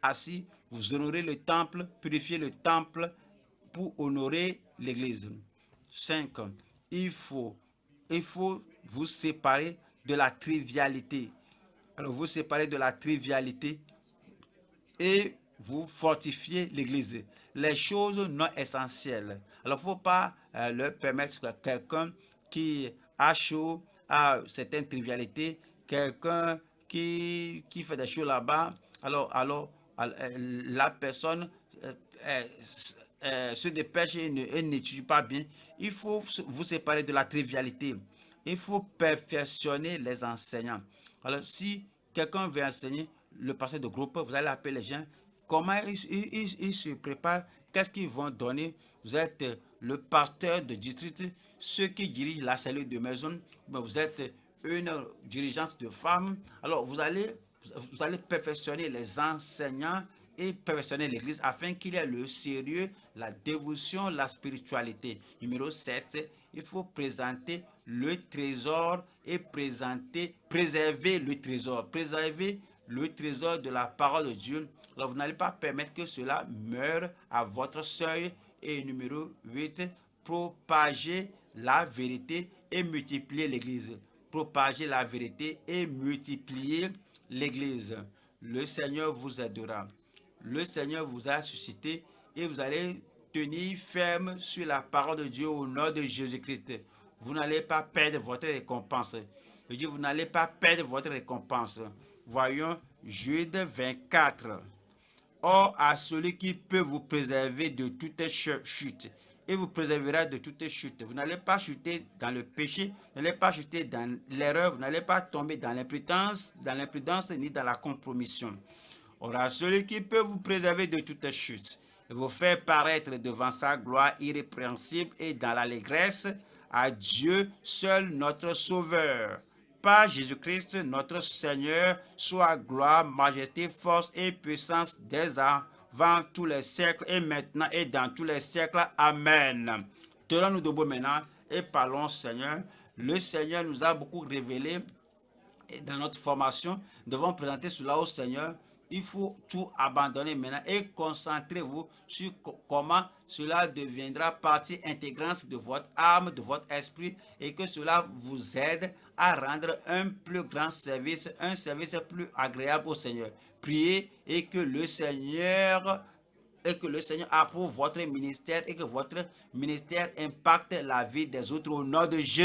assis. Vous honorez le temple, purifiez le temple pour honorer l'église. 5. Il faut vous séparer de la trivialité. Alors vous séparez de la trivialité et vous fortifiez l'église. Les choses non essentielles. Alors il ne faut pas leur permettre que quelqu'un qui a chaud à certaines trivialités, quelqu'un qui fait des choses là-bas, alors la personne se dépêche et n'étudie pas bien. Il faut vous séparer de la trivialité. Il faut perfectionner les enseignants. Alors si quelqu'un veut enseigner le pasteur de groupe, vous allez appeler les gens, comment ils se préparent, qu'est-ce qu'ils vont donner. Vous êtes le pasteur de district, ceux qui dirigent la cellule de maison, vous êtes une dirigeante de femmes. Alors vous allez perfectionner les enseignants et perfectionner l'église afin qu'il y ait le sérieux, la dévotion, la spiritualité. Numéro 7, il faut présenter le trésor et préserver le trésor. Préserver le trésor de la parole de Dieu. Alors vous n'allez pas permettre que cela meure à votre seuil. Et numéro 8, propager la vérité et multiplier l'église. Propager la vérité et multiplier l'église. Le Seigneur vous aidera. Le Seigneur vous a suscité et vous allez tenir ferme sur la parole de Dieu au nom de Jésus-Christ. Vous n'allez pas perdre votre récompense. Je dis, vous n'allez pas perdre votre récompense. Voyons Jude 24. Or, à celui qui peut vous préserver de toute chute, et vous préservera de toute chute. Vous n'allez pas chuter dans le péché, vous n'allez pas chuter dans l'erreur, vous n'allez pas tomber dans l'imprudence ni dans la compromission. Or, à celui qui peut vous préserver de toute chute, et vous faire paraître devant sa gloire irrépréhensible et dans l'allégresse, à Dieu seul notre Sauveur. Par Jésus-Christ, notre Seigneur, soit gloire, majesté, force et puissance dès avant tous les siècles et maintenant et dans tous les siècles. Amen. Tenons-nous debout maintenant et parlons, Seigneur. Le Seigneur nous a beaucoup révélé dans notre formation. Nous devons présenter cela au Seigneur. Il faut tout abandonner maintenant et concentrez-vous sur comment cela deviendra partie intégrante de votre âme, de votre esprit et que cela vous aide à rendre un plus grand service, un service plus agréable au Seigneur. Priez et que le Seigneur approuve votre ministère et que votre ministère impacte la vie des autres au nom de Jésus.